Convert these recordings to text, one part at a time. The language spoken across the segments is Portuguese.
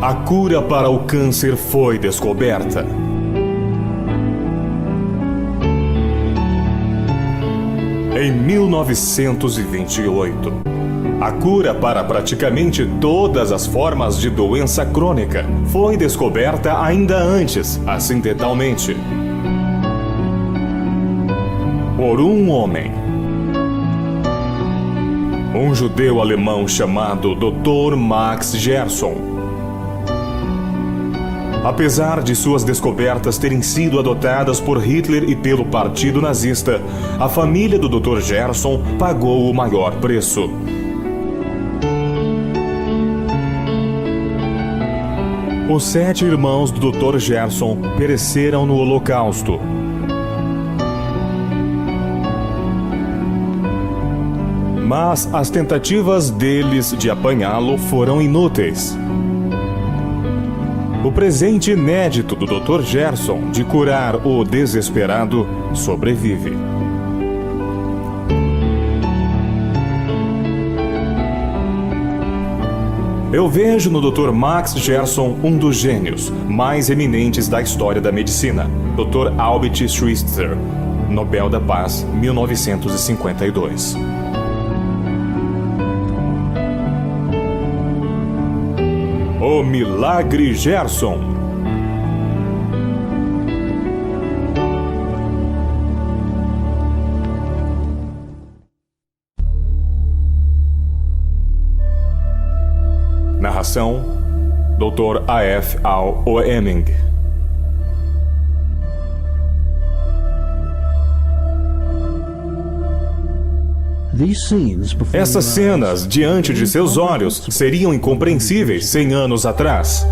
A cura para o câncer foi descoberta. Em 1928, a cura para praticamente todas as formas de doença crônica foi descoberta ainda antes, acidentalmente, por um homem. Um judeu alemão chamado Dr. Max Gerson. Apesar de suas descobertas terem sido adotadas por Hitler e pelo Partido Nazista, a família do Dr. Gerson pagou o maior preço. Os 7 irmãos do Dr. Gerson pereceram no Holocausto. Mas as tentativas deles de apanhá-lo foram inúteis. O presente inédito do Dr. Gerson de curar o desesperado sobrevive. Eu vejo no Dr. Max Gerson um dos gênios mais eminentes da história da medicina, Dr. Albert Schweitzer, Nobel da Paz, 1952. O Milagre Gerson. Narração: Dr. A.F. Al Oeming. Essas cenas, diante de seus olhos, seriam incompreensíveis 100 anos atrás.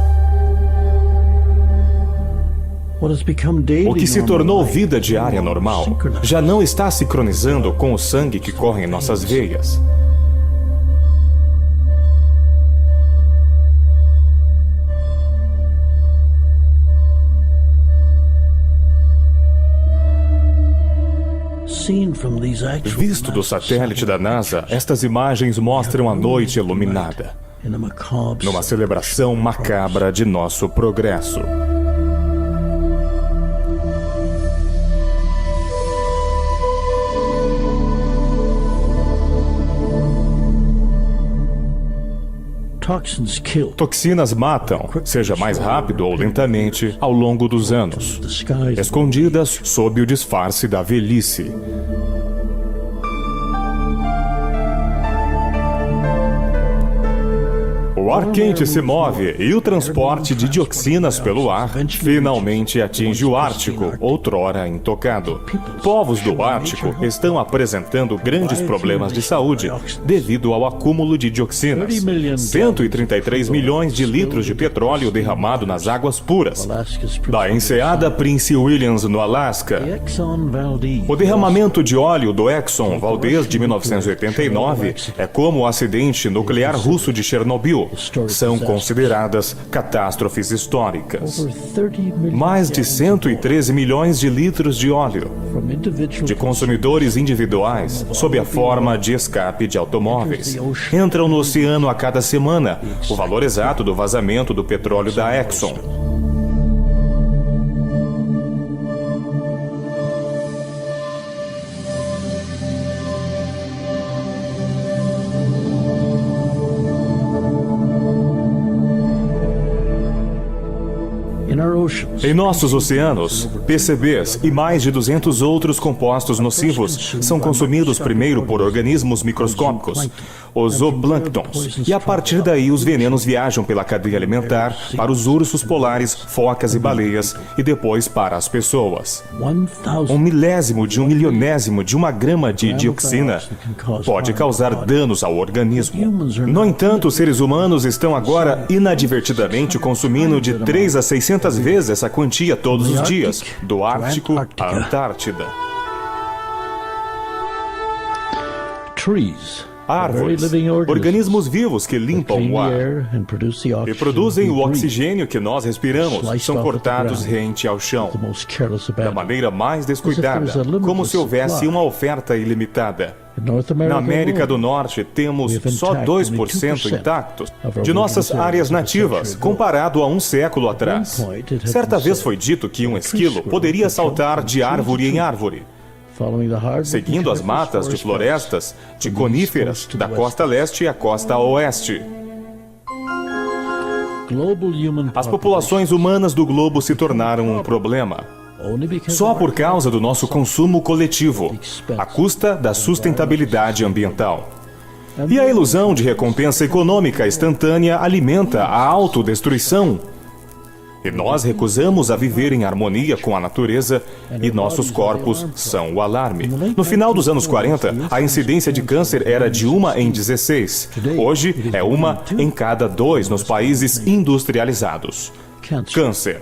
O que se tornou vida diária normal já não está sincronizando com o sangue que corre em nossas veias. Visto do satélite da NASA, estas imagens mostram a noite iluminada, numa celebração macabra de nosso progresso. Toxinas matam, seja mais rápido ou lentamente, ao longo dos anos, escondidas sob o disfarce da velhice. O ar quente se move e o transporte de dioxinas pelo ar finalmente atinge o Ártico, outrora intocado. Povos do Ártico estão apresentando grandes problemas de saúde devido ao acúmulo de dioxinas. 133 milhões de litros de petróleo derramado nas águas puras da enseada Prince William, no Alasca. O derramamento de óleo do Exxon Valdez de 1989 é como o acidente nuclear russo de Chernobyl. São consideradas catástrofes históricas. Mais de 113 milhões de litros de óleo de consumidores individuais, sob a forma de escape de automóveis, entram no oceano a cada semana, o valor exato do vazamento do petróleo da Exxon. Em nossos oceanos, PCBs e mais de 200 outros compostos nocivos são consumidos primeiro por organismos microscópicos, os zooplânctons, e a partir daí os venenos viajam pela cadeia alimentar para os ursos polares, focas e baleias e depois para as pessoas. 1/1000 de 1/1000 de uma grama de dioxina pode causar danos ao organismo. No entanto, os seres humanos estão agora inadvertidamente consumindo de 3 a 600 vezes essa quantia todos os dias, do Ártico à Antártida. Árvores, organismos vivos que limpam o ar e produzem o oxigênio que nós respiramos, são cortados rente ao chão, da maneira mais descuidada, como se houvesse uma oferta ilimitada. Na América do Norte, temos só 2% intactos de nossas áreas nativas, comparado a um século atrás. Certa vez foi dito que um esquilo poderia saltar de árvore em árvore, seguindo as matas de florestas, de coníferas, da costa leste à costa oeste. As populações humanas do globo se tornaram um problema só por causa do nosso consumo coletivo, à custa da sustentabilidade ambiental. E a ilusão de recompensa econômica instantânea alimenta a autodestruição. E nós recusamos a viver em harmonia com a natureza e nossos corpos são o alarme. No final dos anos 40, a incidência de câncer era de 1 em 16. Hoje é 1 em cada 2 nos países industrializados. Câncer.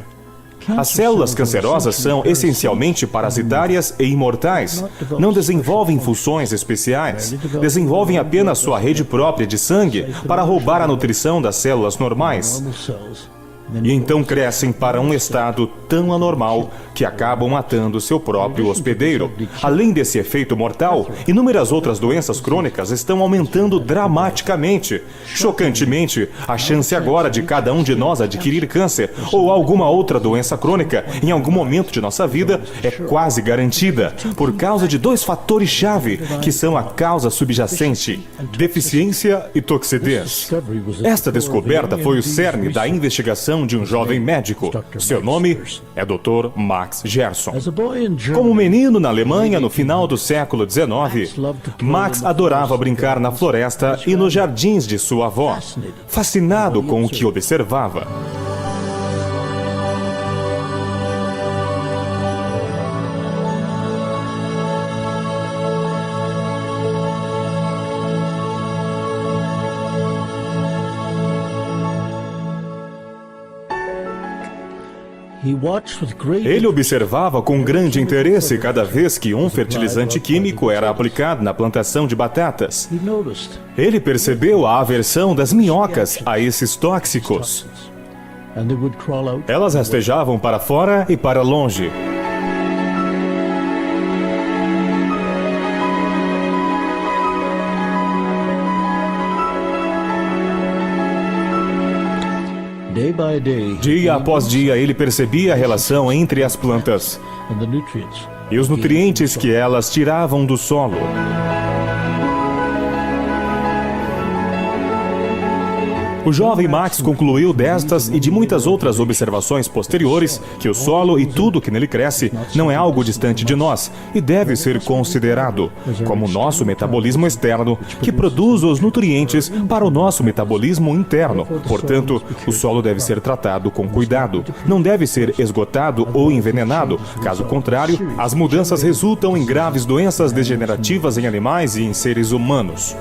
As células cancerosas são essencialmente parasitárias e imortais. Não desenvolvem funções especiais. Desenvolvem apenas sua rede própria de sangue para roubar a nutrição das células normais. E então crescem para um estado tão anormal que acabam matando seu próprio hospedeiro. Além desse efeito mortal, inúmeras outras doenças crônicas estão aumentando dramaticamente. Chocantemente, a chance agora de cada um de nós adquirir câncer ou alguma outra doença crônica em algum momento de nossa vida é quase garantida, por causa de 2 fatores-chave, que são a causa subjacente: deficiência e toxidez. Esta descoberta foi o cerne da investigação de um jovem médico. Seu nome é Dr. Max Gerson. Como menino na Alemanha no final do século XIX, Max adorava brincar na floresta e nos jardins de sua avó, fascinado com o que observava. Ele observava com grande interesse cada vez que um fertilizante químico era aplicado na plantação de batatas. Ele percebeu a aversão das minhocas a esses tóxicos. Elas rastejavam para fora e para longe. Dia após dia, ele percebia a relação entre as plantas e os nutrientes que elas tiravam do solo. O jovem Max concluiu destas e de muitas outras observações posteriores que o solo e tudo que nele cresce não é algo distante de nós e deve ser considerado como nosso metabolismo externo que produz os nutrientes para o nosso metabolismo interno. Portanto, o solo deve ser tratado com cuidado. Não deve ser esgotado ou envenenado. Caso contrário, as mudanças resultam em graves doenças degenerativas em animais e em seres humanos.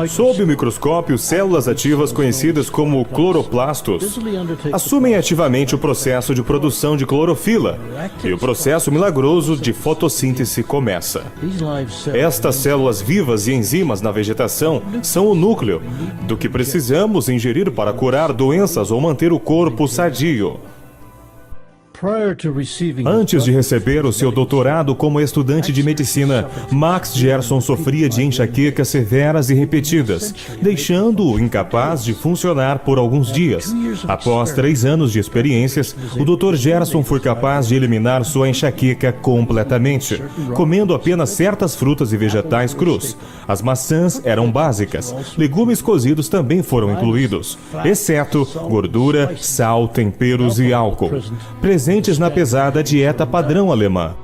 Sob o microscópio, células ativas conhecidas como cloroplastos assumem ativamente o processo de produção de clorofila e o processo milagroso de fotossíntese começa. Estas células vivas e enzimas na vegetação são o núcleo do que precisamos ingerir para curar doenças ou manter o corpo sadio. Antes de receber o seu doutorado como estudante de medicina, Max Gerson sofria de enxaquecas severas e repetidas, deixando-o incapaz de funcionar por alguns dias. Após 3 anos de experiências, o Dr. Gerson foi capaz de eliminar sua enxaqueca completamente, comendo apenas certas frutas e vegetais crus. As maçãs eram básicas, legumes cozidos também foram incluídos, exceto gordura, sal, temperos e álcool, presentes na pesada dieta padrão alemã.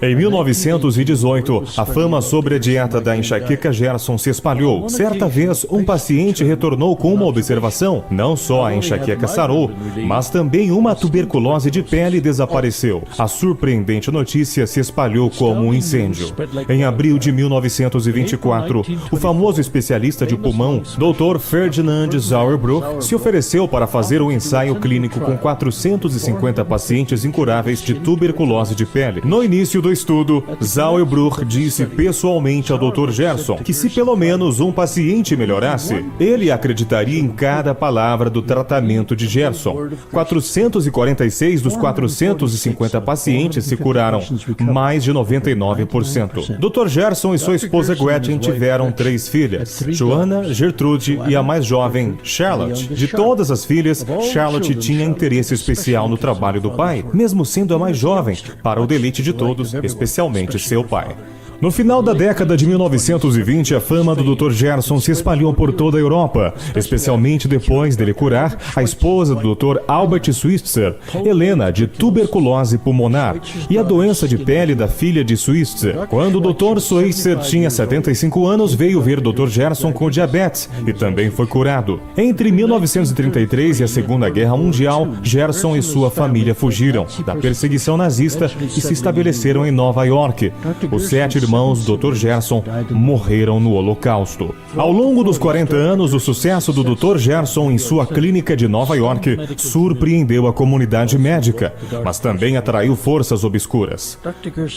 Em 1918, a fama sobre a dieta da enxaqueca Gerson se espalhou. Certa vez, um paciente retornou com uma observação. Não só a enxaqueca sarou, mas também uma tuberculose de pele desapareceu. A surpreendente notícia se espalhou como um incêndio. Em abril de 1924, o famoso especialista de pulmão, Dr. Ferdinand Sauerbruch, se ofereceu para fazer um ensaio clínico com 450 pacientes incuráveis de tuberculose de pele. No início do estudo, Sauerbruch disse pessoalmente ao Dr. Gerson que se pelo menos um paciente melhorasse, ele acreditaria em cada palavra do tratamento de Gerson. 446 dos 450 pacientes se curaram, mais de 99%. Dr. Gerson e sua esposa Gretchen tiveram 3 filhas, Joanna, Gertrude e a mais jovem, Charlotte. De todas as filhas, Charlotte tinha interesse especial no trabalho do pai, mesmo sendo a mais jovem, para o deleite de todos, especialmente seu pai. No final da década de 1920, a fama do Dr. Gerson se espalhou por toda a Europa, especialmente depois dele curar a esposa do Dr. Albert Switzer, Helena, de tuberculose pulmonar, e a doença de pele da filha de Switzer. Quando o Dr. Switzer tinha 75 anos, veio ver o Dr. Gerson com diabetes e também foi curado. Entre 1933 e a Segunda Guerra Mundial, Gerson e sua família fugiram da perseguição nazista e se estabeleceram em Nova York. Os 7 irmãos do Dr. Gerson morreram no Holocausto. Ao longo dos 40 anos, o sucesso do Dr. Gerson em sua clínica de Nova York surpreendeu a comunidade médica, mas também atraiu forças obscuras.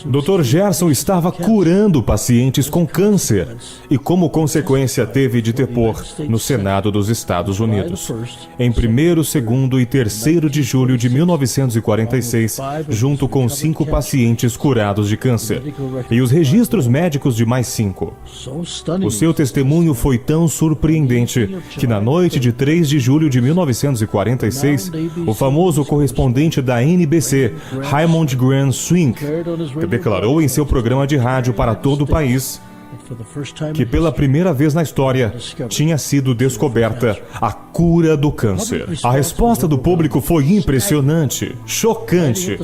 Dr. Gerson estava curando pacientes com câncer e, como consequência, teve de depor no Senado dos Estados Unidos. Em 1º, 2º e 3º de julho de 1946, junto com 5 pacientes curados de câncer, e os registros médicos de mais 5. O seu testemunho foi tão surpreendente que na noite de 3 de julho de 1946, o famoso correspondente da NBC, Raymond Graham Swink, declarou em seu programa de rádio para todo o país que pela primeira vez na história tinha sido descoberta a cura do câncer. A resposta do público foi impressionante, chocante,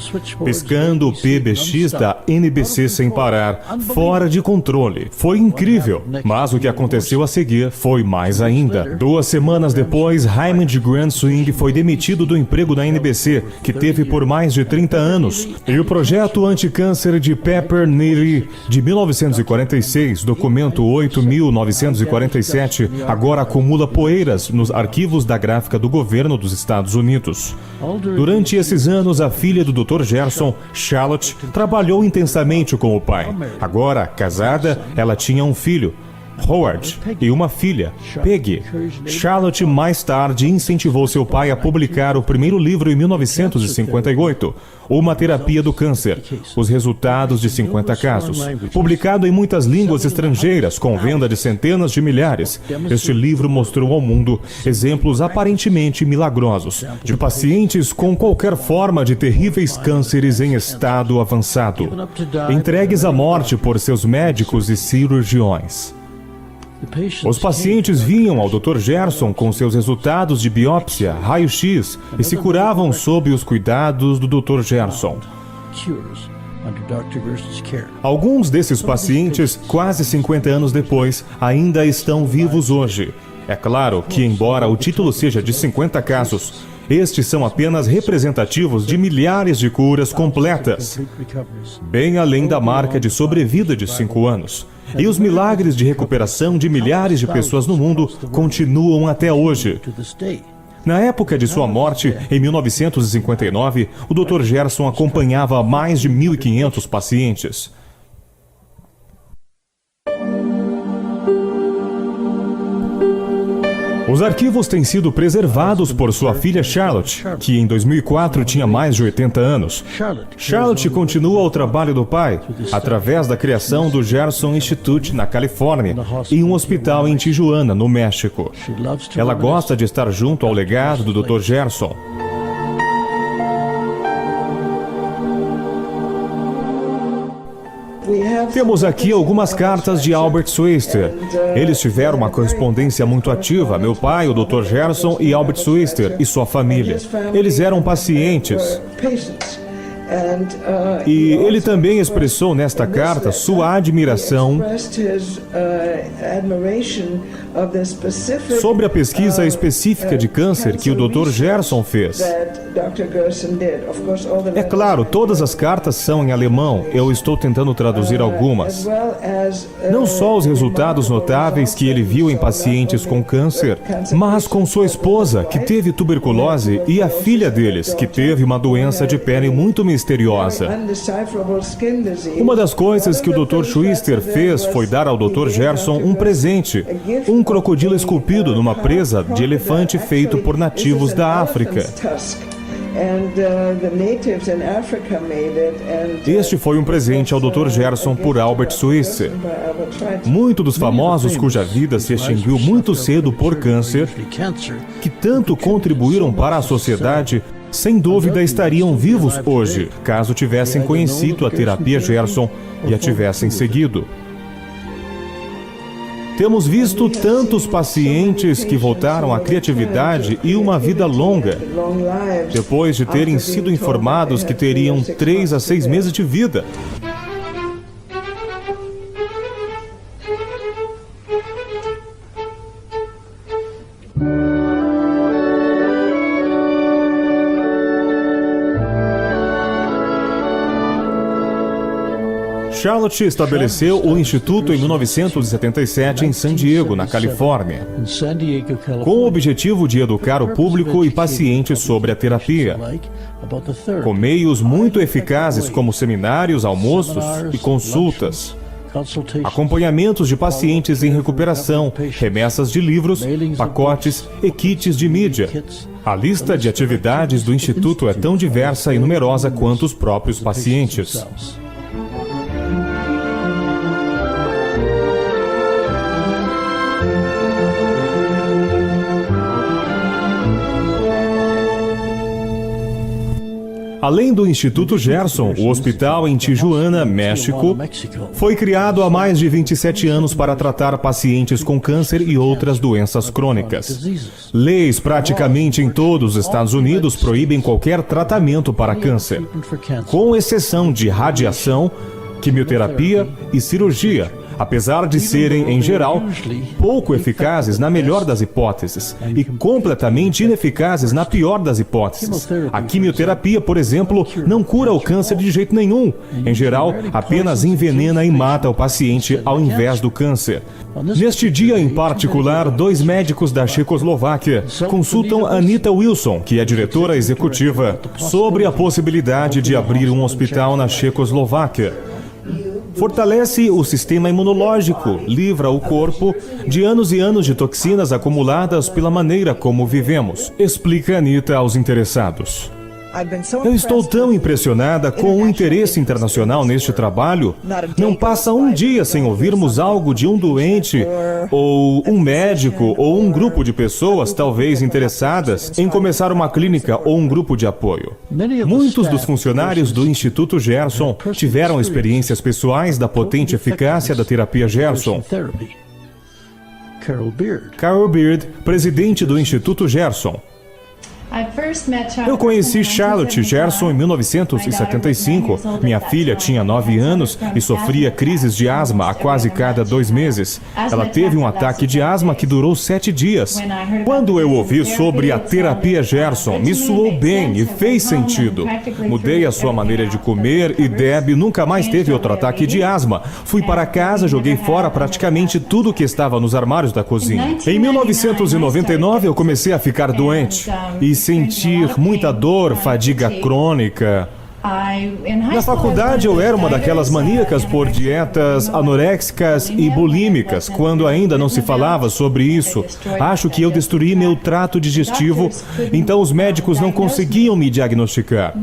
piscando o PBX da NBC sem parar, fora de controle. Foi incrível, mas o que aconteceu a seguir foi mais ainda. 2 semanas depois, Raymond Graham Swing foi demitido do emprego da NBC, que teve por mais de 30 anos, e o projeto anticâncer de Pepper Neary, de 1946, documento 8.947, agora acumula poeiras nos arquivos da gráfica do governo dos Estados Unidos. Durante esses anos, a filha do Dr. Gerson, Charlotte, trabalhou intensamente com o pai. Agora, casada, ela tinha um filho, Howard, e uma filha, Peggy. Charlotte mais tarde incentivou seu pai a publicar o primeiro livro em 1958, Uma Terapia do Câncer, os resultados de 50 casos. Publicado em muitas línguas estrangeiras, com venda de centenas de milhares, este livro mostrou ao mundo exemplos aparentemente milagrosos de pacientes com qualquer forma de terríveis cânceres em estado avançado, entregues à morte por seus médicos e cirurgiões. Os pacientes vinham ao Dr. Gerson com seus resultados de biópsia, raio-x e se curavam sob os cuidados do Dr. Gerson. Alguns desses pacientes, quase 50 anos depois, ainda estão vivos hoje. É claro que, embora o título seja de 50 casos, estes são apenas representativos de milhares de curas completas, bem além da marca de sobrevida de 5 anos. E os milagres de recuperação de milhares de pessoas no mundo continuam até hoje. Na época de sua morte, em 1959, o Dr. Gerson acompanhava mais de 1.500 pacientes. Os arquivos têm sido preservados por sua filha Charlotte, que em 2004 tinha mais de 80 anos. Charlotte continua o trabalho do pai através da criação do Gerson Institute na Califórnia e um hospital em Tijuana, no México. Ela gosta de estar junto ao legado do Dr. Gerson. Temos aqui algumas cartas de Albert Switzer. Eles tiveram uma correspondência muito ativa, meu pai, o Dr. Gerson e Albert Switzer e sua família. Eles eram pacientes. E ele também expressou nesta carta sua admiração sobre a pesquisa específica de câncer que o Dr. Gerson fez. É claro, todas as cartas são em alemão. Eu estou tentando traduzir algumas. Não só os resultados notáveis que ele viu em pacientes com câncer, mas com sua esposa, que teve tuberculose, e a filha deles, que teve uma doença de pele muito misteriosa. Uma das coisas que o Dr. Schuster fez foi dar ao Dr. Gerson um presente, um crocodilo esculpido numa presa de elefante feito por nativos da África. Este foi um presente ao Dr. Gerson por Albert Schuster. Muitos dos famosos cuja vida se extinguiu muito cedo por câncer, que tanto contribuíram para a sociedade, sem dúvida estariam vivos hoje, caso tivessem conhecido a terapia Gerson e a tivessem seguido. Temos visto tantos pacientes que voltaram à criatividade e uma vida longa, depois de terem sido informados que teriam 3 a 6 meses de vida. Charlotte estabeleceu o Instituto em 1977 em San Diego, na Califórnia, com o objetivo de educar o público e pacientes sobre a terapia, com meios muito eficazes como seminários, almoços e consultas, acompanhamentos de pacientes em recuperação, remessas de livros, pacotes e kits de mídia. A lista de atividades do Instituto é tão diversa e numerosa quanto os próprios pacientes. Além do Instituto Gerson, o hospital em Tijuana, México, foi criado há mais de 27 anos para tratar pacientes com câncer e outras doenças crônicas. Leis praticamente em todos os Estados Unidos proíbem qualquer tratamento para câncer, com exceção de radiação, quimioterapia e cirurgia, apesar de serem, em geral, pouco eficazes na melhor das hipóteses e completamente ineficazes na pior das hipóteses. A quimioterapia, por exemplo, não cura o câncer de jeito nenhum. Em geral, apenas envenena e mata o paciente ao invés do câncer. Neste dia em particular, 2 médicos da Checoslováquia consultam Anita Wilson, que é diretora executiva, sobre a possibilidade de abrir um hospital na Checoslováquia. Fortalece o sistema imunológico, livra o corpo de anos e anos de toxinas acumuladas pela maneira como vivemos, explica Anita aos interessados. Eu estou tão impressionada com o interesse internacional neste trabalho. Não passa um dia sem ouvirmos algo de um doente, ou um médico, ou um grupo de pessoas talvez interessadas em começar uma clínica ou um grupo de apoio. Muitos dos funcionários do Instituto Gerson tiveram experiências pessoais da potente eficácia da terapia Gerson. Carol Beard, presidente do Instituto Gerson. Eu conheci Charlotte Gerson em 1975. Minha filha tinha 9 anos e sofria crises de asma a quase cada 2 meses. Ela teve um ataque de asma que durou 7 dias. Quando eu ouvi sobre a terapia Gerson, me soou bem e fez sentido. Mudei a sua maneira de comer e Deb nunca mais teve outro ataque de asma. Fui para casa, joguei fora praticamente tudo que estava nos armários da cozinha. Em 1999 eu comecei a ficar doente e sentir muita dor, fadiga crônica. Na faculdade eu era uma daquelas maníacas por dietas anoréxicas e bulímicas, quando ainda não se falava sobre isso. Acho que eu destruí meu trato digestivo, então os médicos não conseguiam me diagnosticar.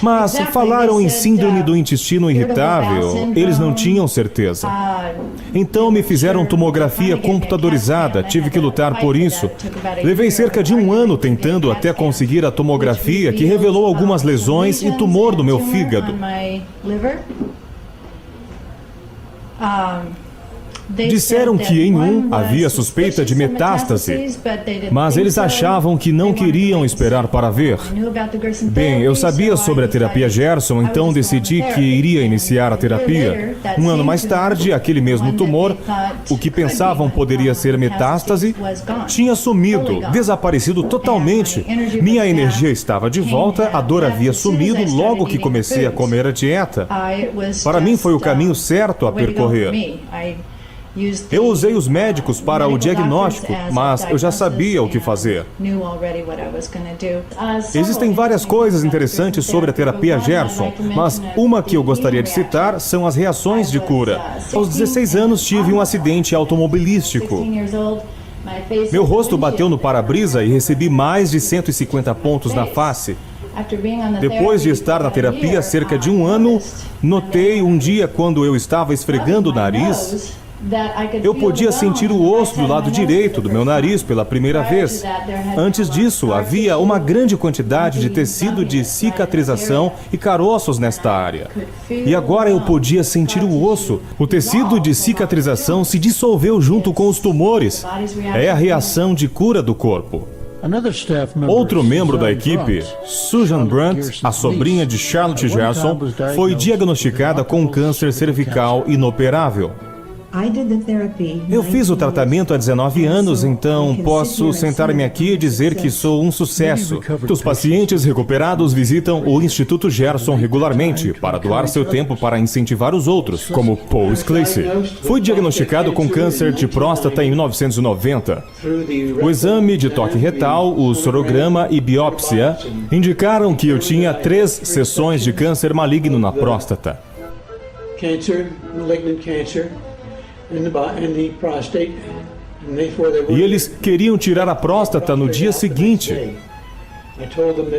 Mas falaram em síndrome do intestino irritável, eles não tinham certeza. Então me fizeram tomografia computadorizada, tive que lutar por isso. Levei cerca de 1 ano tentando até conseguir a tomografia, que revelou algumas lesões e tumor do meu fígado. Disseram que em um havia suspeita de metástase, mas eles achavam que não queriam esperar para ver. Bem, eu sabia sobre a terapia Gerson, então decidi que iria iniciar a terapia. Um ano mais tarde, aquele mesmo tumor, o que pensavam poderia ser metástase, tinha sumido, desaparecido totalmente. Minha energia estava de volta, a dor havia sumido logo que comecei a comer a dieta. Para mim foi o caminho certo a percorrer. Eu usei os médicos para o diagnóstico, mas eu já sabia o que fazer. Existem várias coisas interessantes sobre a terapia Gerson, mas uma que eu gostaria de citar são as reações de cura. Aos 16 anos tive um acidente automobilístico. Meu rosto bateu no para-brisa e recebi mais de 150 pontos na face. Depois de estar na terapia há cerca de um ano, notei um dia quando eu estava esfregando o nariz, eu podia sentir o osso do lado direito do meu nariz pela primeira vez. Antes disso, havia uma grande quantidade de tecido de cicatrização e caroços nesta área. E agora eu podia sentir o osso. O tecido de cicatrização se dissolveu junto com os tumores. É a reação de cura do corpo. Outro membro da equipe, Susan Brunt, a sobrinha de Charlotte Gerson, foi diagnosticada com câncer cervical inoperável. Eu fiz o tratamento há 19 anos, então posso sentar-me aqui e dizer que sou um sucesso. Os pacientes recuperados visitam o Instituto Gerson regularmente para doar seu tempo para incentivar os outros, como Paul Sclese. Fui diagnosticado com câncer de próstata em 1990. O exame de toque retal, o sorograma e biópsia indicaram que eu tinha 3 sessões de câncer maligno na próstata. E eles queriam tirar a próstata no dia seguinte.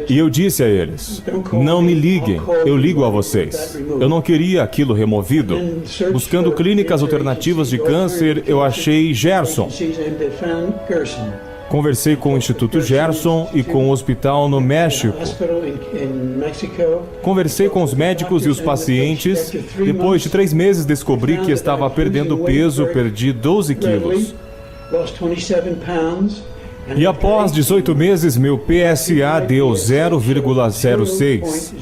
E eu disse a eles, não me liguem, eu ligo a vocês. Eu não queria aquilo removido. Buscando clínicas alternativas de câncer, eu achei Gerson. Conversei com o Instituto Gerson e com o hospital no México. Conversei com os médicos e os pacientes. Depois de 3 meses, descobri que estava perdendo peso, perdi 12 quilos. E após 18 meses, meu PSA deu 0,06.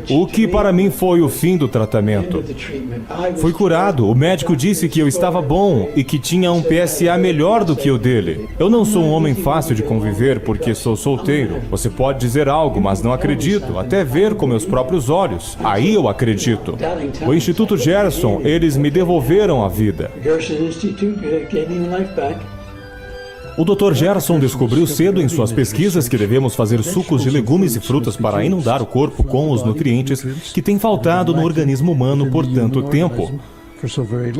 O que para mim foi o fim do tratamento. Fui curado. O médico disse que eu estava bom e que tinha um PSA melhor do que o dele. Eu não sou um homem fácil de conviver porque sou solteiro. Você pode dizer algo, mas não acredito, até ver com meus próprios olhos. Aí eu acredito. O Instituto Gerson, eles me devolveram a vida. O Dr. Gerson descobriu cedo em suas pesquisas que devemos fazer sucos de legumes e frutas para inundar o corpo com os nutrientes que têm faltado no organismo humano por tanto tempo.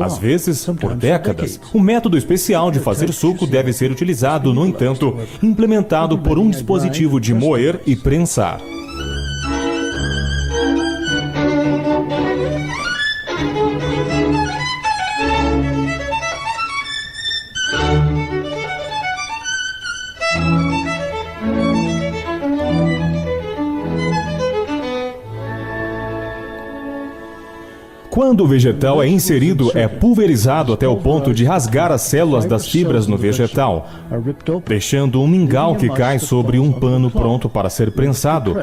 Às vezes, por décadas. Um método especial de fazer suco deve ser utilizado, no entanto, implementado por um dispositivo de moer e prensar. Quando o vegetal é inserido, é pulverizado até o ponto de rasgar as células das fibras no vegetal, deixando um mingau que cai sobre um pano pronto para ser prensado.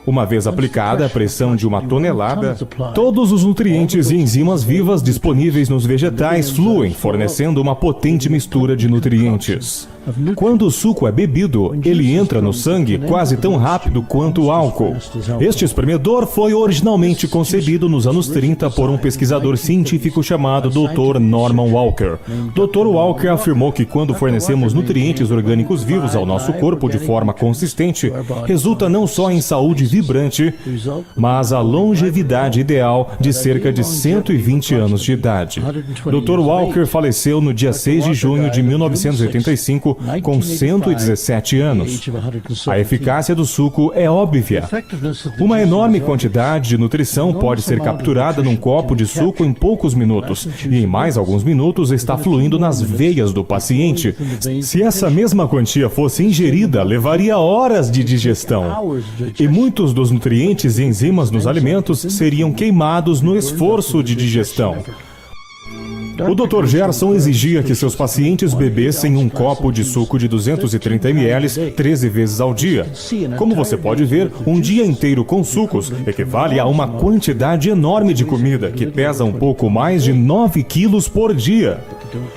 Uma vez aplicada a pressão de 1 tonelada, todos os nutrientes e enzimas vivas disponíveis nos vegetais fluem, fornecendo uma potente mistura de nutrientes. Quando o suco é bebido, ele entra no sangue quase tão rápido quanto o álcool. Este espremedor foi originalmente concebido nos anos 30 por um pesquisador científico chamado Dr. Norman Walker. Dr. Walker afirmou que quando fornecemos nutrientes orgânicos vivos ao nosso corpo de forma consistente, resulta não só em saúde vibrante, mas a longevidade ideal de cerca de 120 anos de idade. Dr. Walker faleceu no dia 6 de junho de 1985, com 117 anos. A eficácia do suco é óbvia. Uma enorme quantidade de nutrição pode ser capturada num copo de suco em poucos minutos, e em mais alguns minutos está fluindo nas veias do paciente. Se essa mesma quantia fosse ingerida, levaria horas de digestão. E muitos dos nutrientes e enzimas nos alimentos seriam queimados no esforço de digestão. O Dr. Gerson exigia que seus pacientes bebessem um copo de suco de 230 ml 13 vezes ao dia. Como você pode ver, um dia inteiro com sucos equivale a uma quantidade enorme de comida, que pesa um pouco mais de 9 quilos por dia.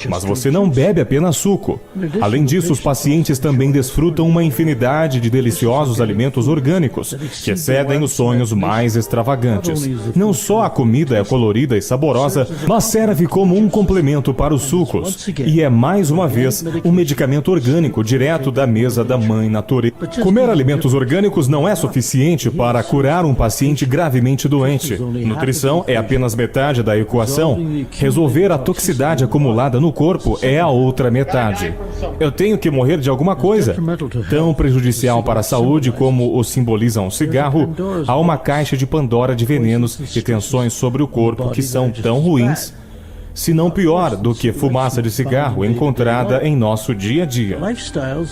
Mas você não bebe apenas suco. Além disso, os pacientes também desfrutam uma infinidade de deliciosos alimentos orgânicos, que excedem os sonhos mais extravagantes. Não só a comida é colorida e saborosa, mas serve como um complemento para os sucos. E é, mais uma vez, um medicamento orgânico direto da mesa da Mãe Natureza. Comer alimentos orgânicos não é suficiente para curar um paciente gravemente doente. Nutrição é apenas metade da equação. Resolver a toxicidade acumulada no corpo é a outra metade. Eu tenho que morrer de alguma coisa. Tão prejudicial para a saúde como o simboliza um cigarro, há uma caixa de Pandora de venenos e tensões sobre o corpo que são tão ruins, se não pior, do que fumaça de cigarro encontrada em nosso dia a dia.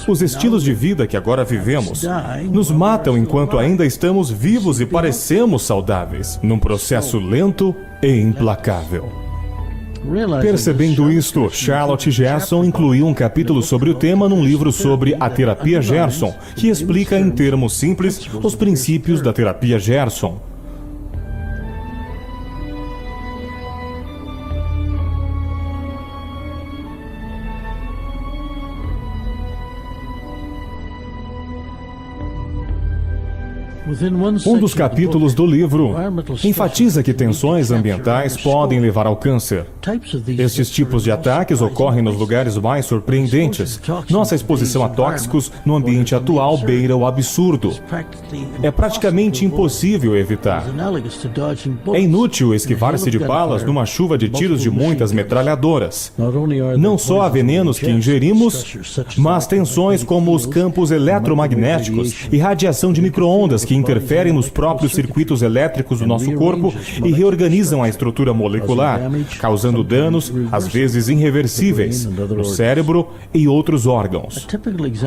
Os estilos de vida que agora vivemos nos matam enquanto ainda estamos vivos e parecemos saudáveis, num processo lento e implacável. Percebendo isto, Charlotte Gerson incluiu um capítulo sobre o tema num livro sobre a terapia Gerson, que explica em termos simples os princípios da terapia Gerson. Um dos capítulos do livro enfatiza que tensões ambientais podem levar ao câncer. Estes tipos de ataques ocorrem nos lugares mais surpreendentes. Nossa exposição a tóxicos no ambiente atual beira o absurdo. É praticamente impossível evitar. É inútil esquivar-se de balas numa chuva de tiros de muitas metralhadoras. Não só há venenos que ingerimos, mas tensões como os campos eletromagnéticos e radiação de micro-ondas que interferem nos próprios circuitos elétricos do nosso corpo e reorganizam a estrutura molecular, causando danos, às vezes irreversíveis, no cérebro e outros órgãos.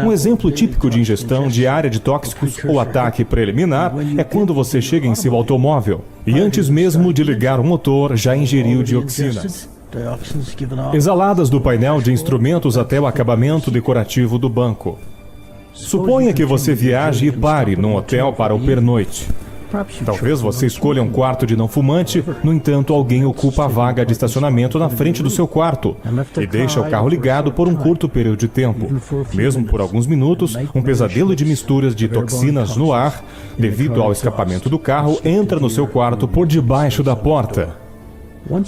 Um exemplo típico de ingestão diária de tóxicos ou ataque preliminar é quando você chega em seu automóvel e antes mesmo de ligar o motor já ingeriu dioxinas, exaladas do painel de instrumentos até o acabamento decorativo do banco. Suponha que você viaje e pare num hotel para o pernoite. Talvez você escolha um quarto de não fumante, no entanto, alguém ocupa a vaga de estacionamento na frente do seu quarto e deixa o carro ligado por um curto período de tempo. Mesmo por alguns minutos, um pesadelo de misturas de toxinas no ar, devido ao escapamento do carro, entra no seu quarto por debaixo da porta.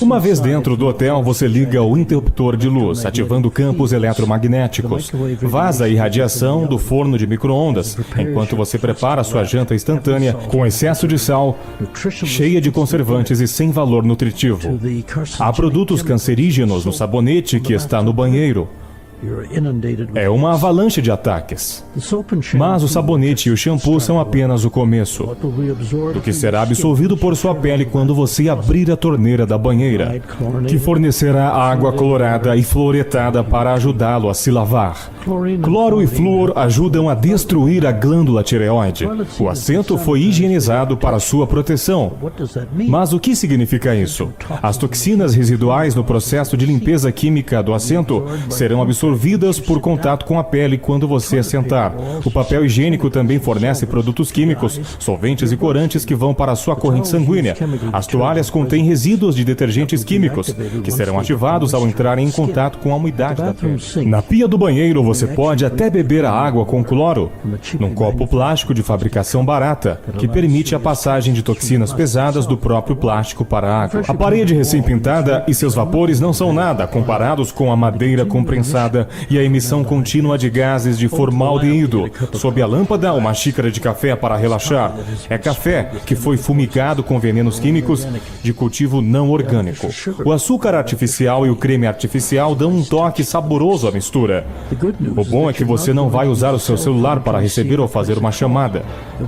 Uma vez dentro do hotel, você liga o interruptor de luz, ativando campos eletromagnéticos. Vaza a irradiação do forno de micro-ondas, enquanto você prepara sua janta instantânea com excesso de sal, cheia de conservantes e sem valor nutritivo. Há produtos cancerígenos no sabonete que está no banheiro. É uma avalanche de ataques. Mas o sabonete e o shampoo são apenas o começo do que será absorvido por sua pele quando você abrir a torneira da banheira, que fornecerá água colorada e fluoretada para ajudá-lo a se lavar. Cloro e flúor ajudam a destruir a glândula tireoide. O assento foi higienizado para sua proteção. Mas o que significa isso? As toxinas residuais no processo de limpeza química do assento serão absorvidas por contato com a pele quando você assentar. O papel higiênico também fornece produtos químicos, solventes e corantes que vão para a sua corrente sanguínea. As toalhas contêm resíduos de detergentes químicos, que serão ativados ao entrarem em contato com a umidade da pele. Na pia do banheiro, você pode até beber a água com cloro, num copo plástico de fabricação barata, que permite a passagem de toxinas pesadas do próprio plástico para a água. A parede recém-pintada e seus vapores não são nada comparados com a madeira comprensada e a emissão contínua de gases de formaldeído. Sob a lâmpada, uma xícara de café para relaxar. É café que foi fumigado com venenos químicos de cultivo não orgânico. O açúcar artificial e o creme artificial dão um toque saboroso à mistura. O bom é que você não vai usar o seu celular para receber ou fazer uma chamada,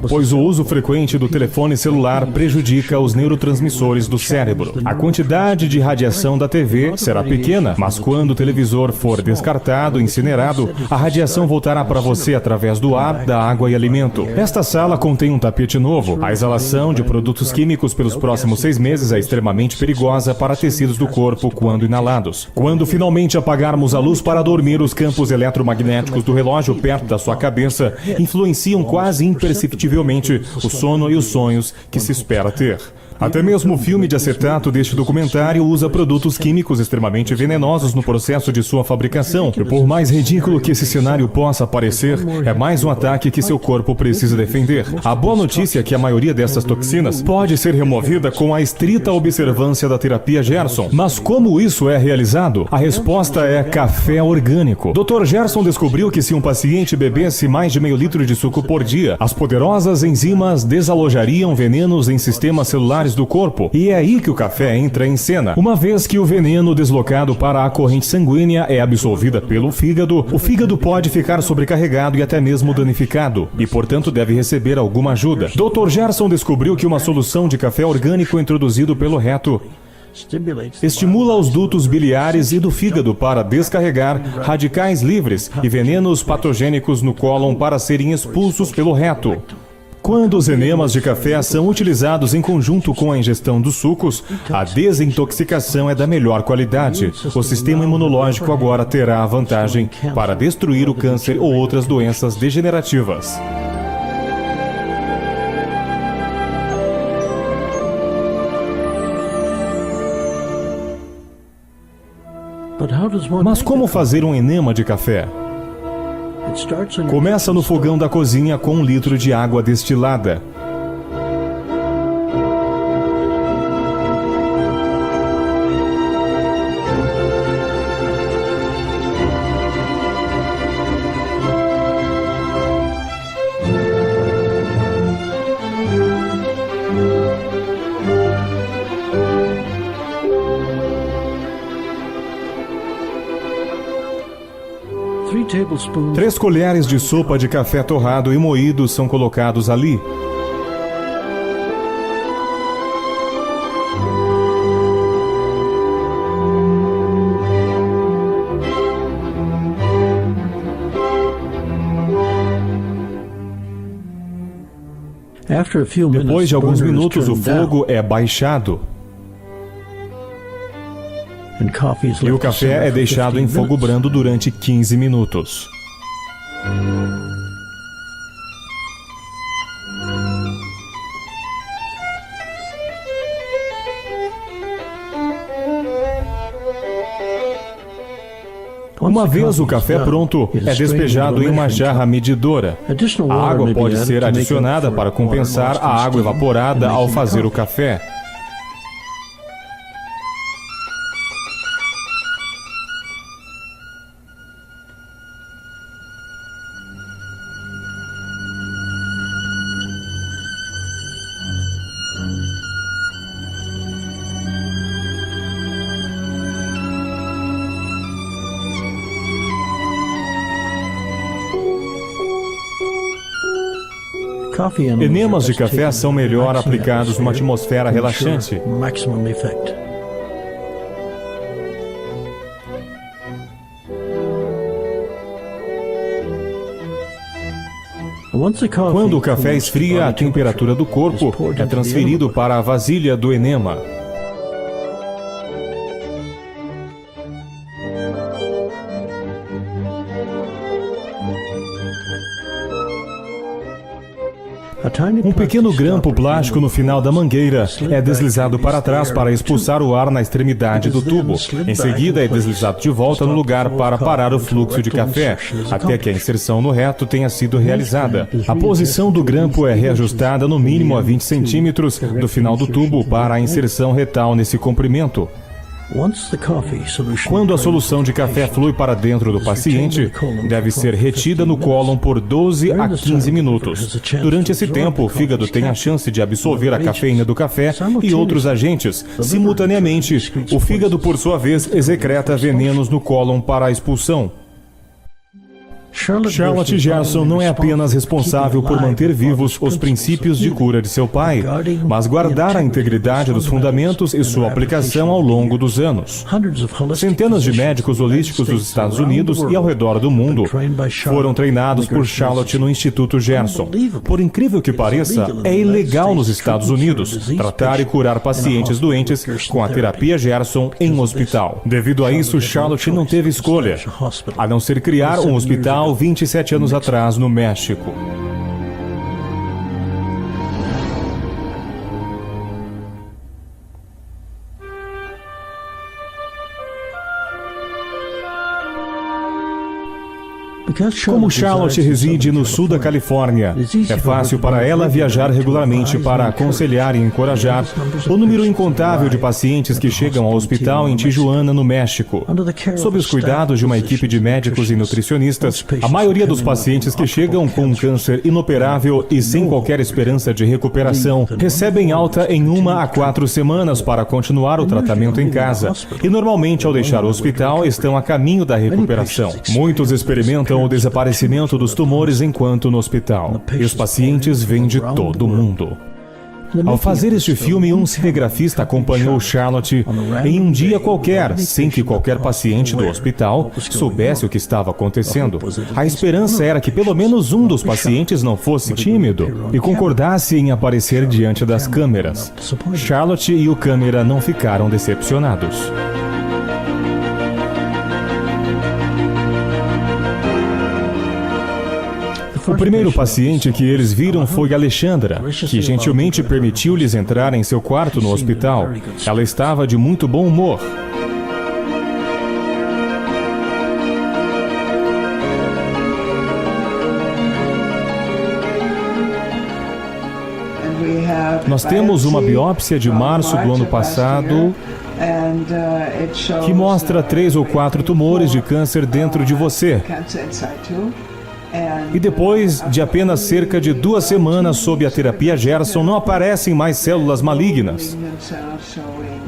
pois o uso frequente do telefone celular prejudica os neurotransmissores do cérebro. A quantidade de radiação da TV será pequena, mas quando o televisor for descartado, descartado, incinerado, a radiação voltará para você através do ar, da água e alimento. Esta sala contém um tapete novo. A exalação de produtos químicos pelos próximos 6 meses é extremamente perigosa para tecidos do corpo quando inalados. Quando finalmente apagarmos a luz para dormir, os campos eletromagnéticos do relógio perto da sua cabeça influenciam quase imperceptivelmente o sono e os sonhos que se espera ter. Até mesmo o filme de acetato deste documentário usa produtos químicos extremamente venenosos no processo de sua fabricação. E por mais ridículo que esse cenário possa parecer, é mais um ataque que seu corpo precisa defender. A boa notícia é que a maioria dessas toxinas pode ser removida com a estrita observância da terapia Gerson. Mas como isso é realizado? A resposta é café orgânico. Dr. Gerson descobriu que se um paciente bebesse mais de meio litro de suco por dia, as poderosas enzimas desalojariam venenos em sistemas celulares do corpo, e é aí que o café entra em cena. Uma vez que o veneno deslocado para a corrente sanguínea é absorvida pelo fígado, o fígado pode ficar sobrecarregado e até mesmo danificado, e portanto deve receber alguma ajuda. Dr. Gerson descobriu que uma solução de café orgânico introduzido pelo reto estimula os dutos biliares e do fígado para descarregar radicais livres e venenos patogênicos no cólon para serem expulsos pelo reto. Quando os enemas de café são utilizados em conjunto com a ingestão dos sucos, a desintoxicação é da melhor qualidade. O sistema imunológico agora terá a vantagem para destruir o câncer ou outras doenças degenerativas. Mas como fazer um enema de café? Começa no fogão da cozinha com 1 litro de água destilada. Três colheres de sopa de café torrado e moído são colocados ali. Depois de alguns minutos, o fogo é baixado. E o café é deixado em fogo brando durante 15 minutos. Uma vez o café pronto, é despejado em uma jarra medidora. A água pode ser adicionada para compensar a água evaporada ao fazer o café. Enemas de café são melhor aplicados numa atmosfera relaxante. Quando o café esfria, a temperatura do corpo é transferido para a vasilha do enema. Um pequeno grampo plástico no final da mangueira é deslizado para trás para expulsar o ar na extremidade do tubo. Em seguida, é deslizado de volta no lugar para parar o fluxo de café, até que a inserção no reto tenha sido realizada. A posição do grampo é reajustada no mínimo a 20 centímetros do final do tubo para a inserção retal nesse comprimento. Quando a solução de café flui para dentro do paciente, deve ser retida no cólon por 12 a 15 minutos. Durante esse tempo, o fígado tem a chance de absorver a cafeína do café e outros agentes. Simultaneamente, o fígado, por sua vez, excreta venenos no cólon para a expulsão. Charlotte Gerson não é apenas responsável por manter vivos os princípios de cura de seu pai, mas guardar a integridade dos fundamentos e sua aplicação ao longo dos anos. Centenas de médicos holísticos dos Estados Unidos e ao redor do mundo foram treinados por Charlotte no Instituto Gerson. Por incrível que pareça, é ilegal nos Estados Unidos tratar e curar pacientes doentes com a terapia Gerson em hospital. Devido a isso, Charlotte não teve escolha, a não ser criar um hospital 27 anos atrás no México. Como Charlotte reside no sul da Califórnia, é fácil para ela viajar regularmente para aconselhar e encorajar o número incontável de pacientes que chegam ao hospital em Tijuana, no México. Sob os cuidados de uma equipe de médicos e nutricionistas, a maioria dos pacientes que chegam com um câncer inoperável e sem qualquer esperança de recuperação recebem alta em 1 a 4 semanas para continuar o tratamento em casa. E normalmente, ao deixar o hospital, estão a caminho da recuperação. Muitos experimentam o desaparecimento dos tumores enquanto no hospital. E os pacientes vêm de todo o mundo. Ao fazer este filme, um cinegrafista acompanhou Charlotte em um dia qualquer, sem que qualquer paciente do hospital soubesse o que estava acontecendo. A esperança era que pelo menos um dos pacientes não fosse tímido e concordasse em aparecer diante das câmeras. Charlotte e o câmera não ficaram decepcionados. O primeiro paciente que eles viram foi Alexandra, que gentilmente permitiu-lhes entrar em seu quarto no hospital. Ela estava de muito bom humor. Nós temos uma biópsia de março do ano passado que mostra 3 ou 4 tumores de câncer dentro de você. E depois de apenas cerca de 2 semanas sob a terapia Gerson, não aparecem mais células malignas.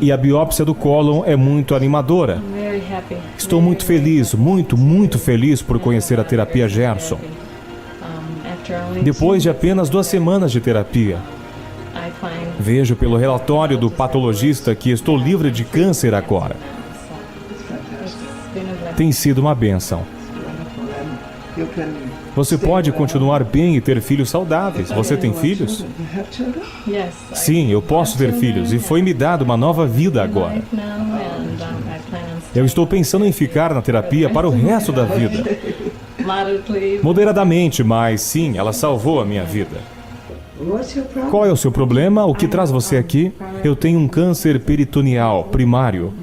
E a biópsia do cólon é muito animadora. Estou muito feliz, muito feliz por conhecer a terapia Gerson. Depois de apenas 2 semanas de terapia, vejo pelo relatório do patologista que estou livre de câncer agora. Tem sido uma bênção. Você pode continuar bem e ter filhos saudáveis. Você tem filhos? Sim, eu posso ter filhos e foi me dado uma nova vida agora. Eu estou pensando em ficar na terapia para o resto da vida. Moderadamente, mas sim, ela salvou a minha vida. Qual é o seu problema? O que traz você aqui? Eu tenho um câncer peritoneal primário.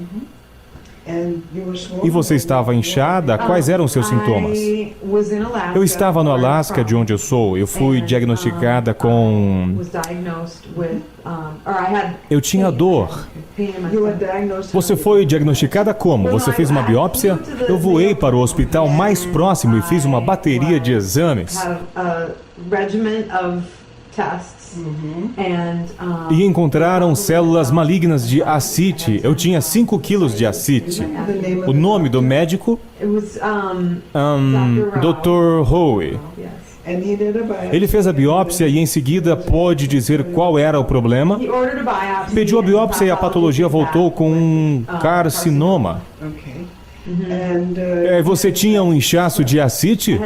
E você estava inchada? Quais eram seus sintomas? Eu estava no Alasca, de onde eu sou. Eu fui diagnosticada com... Eu tinha dor. Você foi diagnosticada como? Você fez uma biópsia? Eu voei para o hospital mais próximo e fiz uma bateria de exames. E encontraram células malignas de ascite. Eu tinha 5 quilos de ascite. O nome do médico? Dr. Howe. Ele fez a biópsia e em seguida pôde dizer qual era o problema. Pediu a biópsia e a patologia voltou com um carcinoma. Você tinha um inchaço de ascite?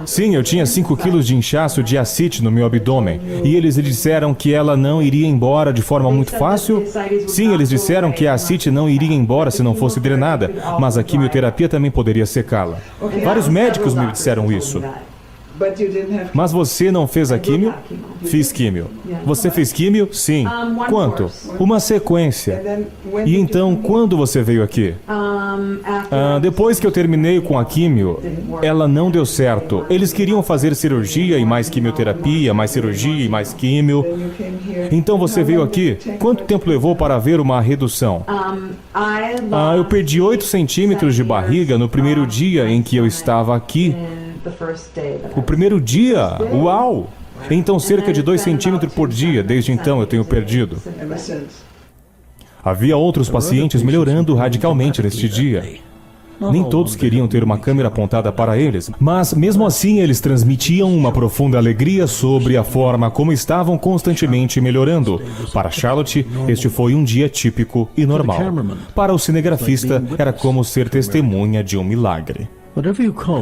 Sim, eu tinha 5 quilos de inchaço de ascite no meu abdômen. E eles disseram que ela não iria embora de forma muito fácil? Sim, eles disseram que a ascite não iria embora se não fosse drenada, mas a quimioterapia também poderia secá-la. Vários médicos me disseram isso. Mas você não fez a químio? Fiz químio. Você fez químio? Sim. Quanto? Uma sequência. E então, quando você veio aqui? Depois que eu terminei com a químio, ela não deu certo. Eles queriam fazer cirurgia e mais quimioterapia, mais cirurgia e mais químio. Então você veio aqui. Quanto tempo levou para ver uma redução? Eu perdi 8 centímetros de barriga no primeiro dia em que eu estava aqui. O primeiro dia? Uau! Então cerca de 2 centímetros por dia. Desde então eu tenho perdido. Havia outros pacientes melhorando radicalmente neste dia. Nem todos queriam ter uma câmera apontada para eles, mas mesmo assim eles transmitiam uma profunda alegria sobre a forma como estavam constantemente melhorando. Para Charlotte, este foi um dia típico e normal. Para o cinegrafista, era como ser testemunha de um milagre.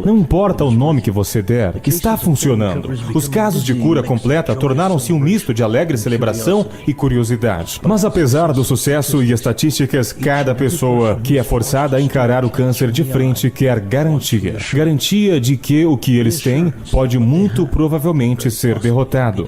Não importa o nome que você der, está funcionando. Os casos de cura completa tornaram-se um misto de alegre celebração e curiosidade. Mas apesar do sucesso e estatísticas, cada pessoa que é forçada a encarar o câncer de frente quer garantia. Garantia de que o que eles têm pode muito provavelmente ser derrotado.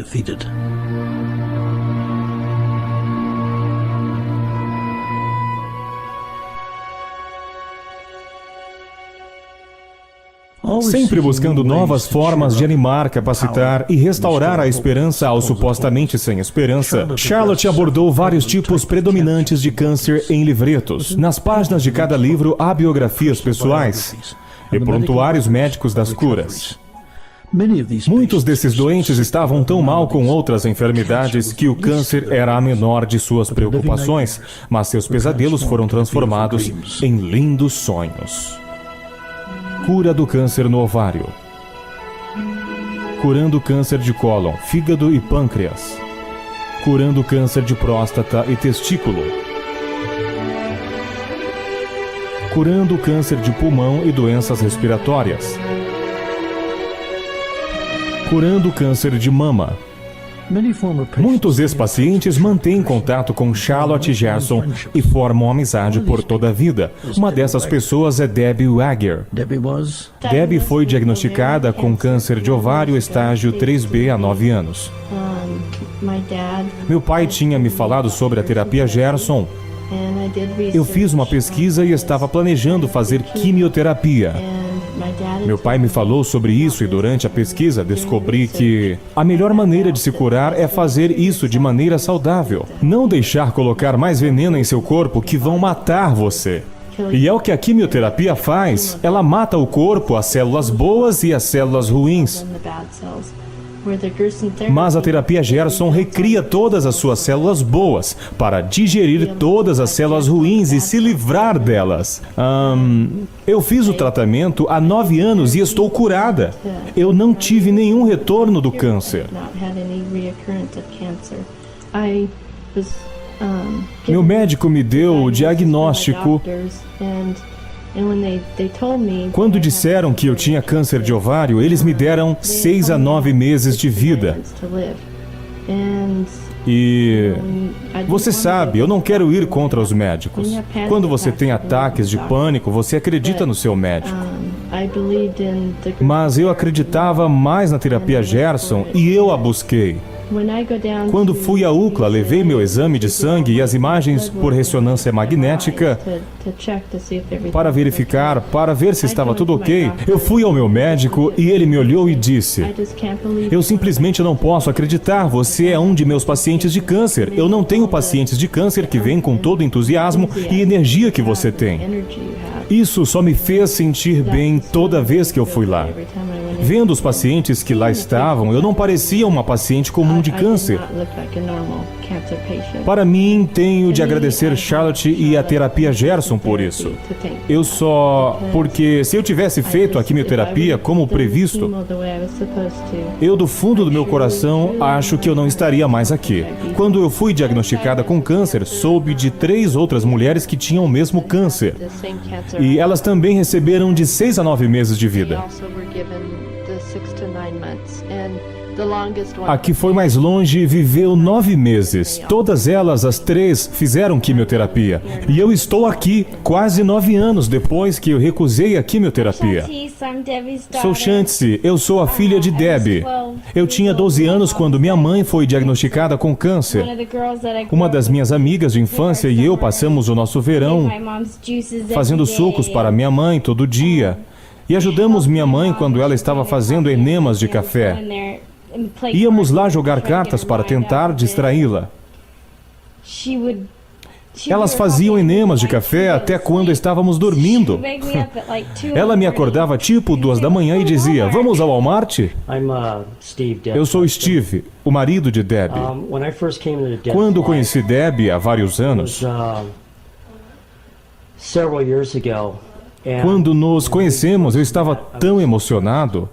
Sempre buscando novas formas de animar, capacitar e restaurar a esperança aos supostamente sem esperança, Charlotte abordou vários tipos predominantes de câncer em livretos. Nas páginas de cada livro há biografias pessoais e prontuários médicos das curas. Muitos desses doentes estavam tão mal com outras enfermidades que o câncer era a menor de suas preocupações, mas seus pesadelos foram transformados em lindos sonhos. Cura do câncer no ovário. Curando câncer de cólon, fígado e pâncreas. Curando câncer de próstata e testículo. Curando câncer de pulmão e doenças respiratórias. Curando câncer de mama. Muitos ex-pacientes mantêm contato com Charlotte Gerson e formam amizade por toda a vida. Uma dessas pessoas é Debbie Wager. Debbie foi diagnosticada com câncer de ovário estágio 3B há 9 anos. Meu pai tinha me falado sobre a terapia Gerson. Eu fiz uma pesquisa e estava planejando fazer quimioterapia. Meu pai me falou sobre isso e durante a pesquisa descobri que a melhor maneira de se curar é fazer isso de maneira saudável. Não deixar colocar mais veneno em seu corpo que vão matar você. E é o que a quimioterapia faz. Ela mata o corpo, as células boas e as células ruins. Mas a terapia Gerson recria todas as suas células boas para digerir todas as células ruins e se livrar delas. Eu fiz o tratamento há 9 anos e estou curada. Eu não tive nenhum retorno do câncer. Meu médico me deu o diagnóstico. Quando disseram que eu tinha câncer de ovário, eles me deram 6 a 9 meses de vida. E você sabe, eu não quero ir contra os médicos. Quando você tem ataques de pânico, você acredita no seu médico. Mas eu acreditava mais na terapia Gerson e eu a busquei. Quando fui à UCLA, levei meu exame de sangue e as imagens por ressonância magnética para verificar, para ver se estava tudo ok. Eu fui ao meu médico e ele me olhou e disse: "Eu simplesmente não posso acreditar, você é um de meus pacientes de câncer. Eu não tenho pacientes de câncer que vêm com todo o entusiasmo e energia que você tem." Isso só me fez sentir bem toda vez que eu fui lá. Vendo os pacientes que lá estavam, eu não parecia uma paciente comum de câncer. Para mim, tenho de agradecer Charlotte e a terapia Gerson por isso. Porque se eu tivesse feito a quimioterapia como previsto, eu do fundo do meu coração acho que eu não estaria mais aqui. Quando eu fui diagnosticada com câncer, soube de 3 outras mulheres que tinham o mesmo câncer. E elas também receberam de 6 a 9 meses de vida. A que foi mais longe viveu 9 meses. Todas elas, as 3, fizeram quimioterapia. E eu estou aqui, quase 9 anos depois que eu recusei a quimioterapia. Sou Chantzy, eu sou a filha de Debbie. Eu tinha 12 anos quando minha mãe foi diagnosticada com câncer. Uma das minhas amigas de infância e eu passamos o nosso verão fazendo sucos para minha mãe todo dia. E ajudamos minha mãe quando ela estava fazendo enemas de café. Íamos lá jogar cartas para tentar distraí-la. Elas faziam enemas de café até quando estávamos dormindo. Ela me acordava tipo 2 da manhã e dizia: "Vamos ao Walmart?" Eu sou Steve, o marido de Debbie. Quando conheci Debbie há vários anos, Quando nos conhecemos, eu estava tão emocionado.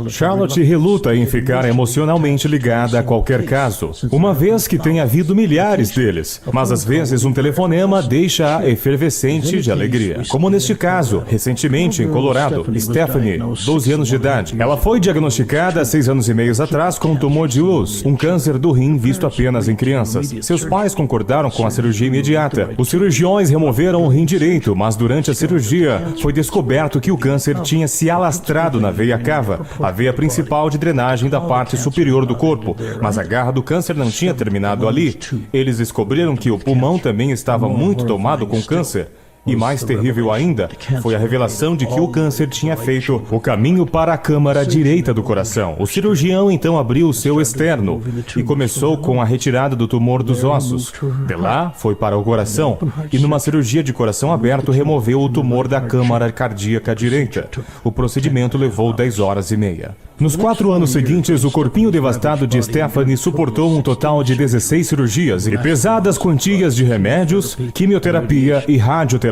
Charlotte reluta em ficar emocionalmente ligada a qualquer caso, uma vez que tem havido milhares deles, mas às vezes um telefonema deixa-a efervescente de alegria. Como neste caso, recentemente em Colorado, Stephanie, 12 anos de idade. Ela foi diagnosticada há 6 anos e meio atrás com um tumor de luz, um câncer do rim visto apenas em crianças. Seus pais concordaram com a cirurgia imediata. Os cirurgiões removeram o rim direito, mas durante a cirurgia foi descoberto que o câncer tinha se alastrado na veia cava, a veia principal de drenagem da parte superior do corpo, mas a garra do câncer não tinha terminado ali. Eles descobriram que o pulmão também estava muito tomado com câncer. E mais terrível ainda, foi a revelação de que o câncer tinha feito o caminho para a câmara direita do coração. O cirurgião então abriu o seu externo e começou com a retirada do tumor dos ossos. De lá, foi para o coração e numa cirurgia de coração aberto removeu o tumor da câmara cardíaca direita. O procedimento levou 10 horas e meia. Nos 4 anos seguintes, o corpinho devastado de Stephanie suportou um total de 16 cirurgias e pesadas quantias de remédios, quimioterapia e radioterapia.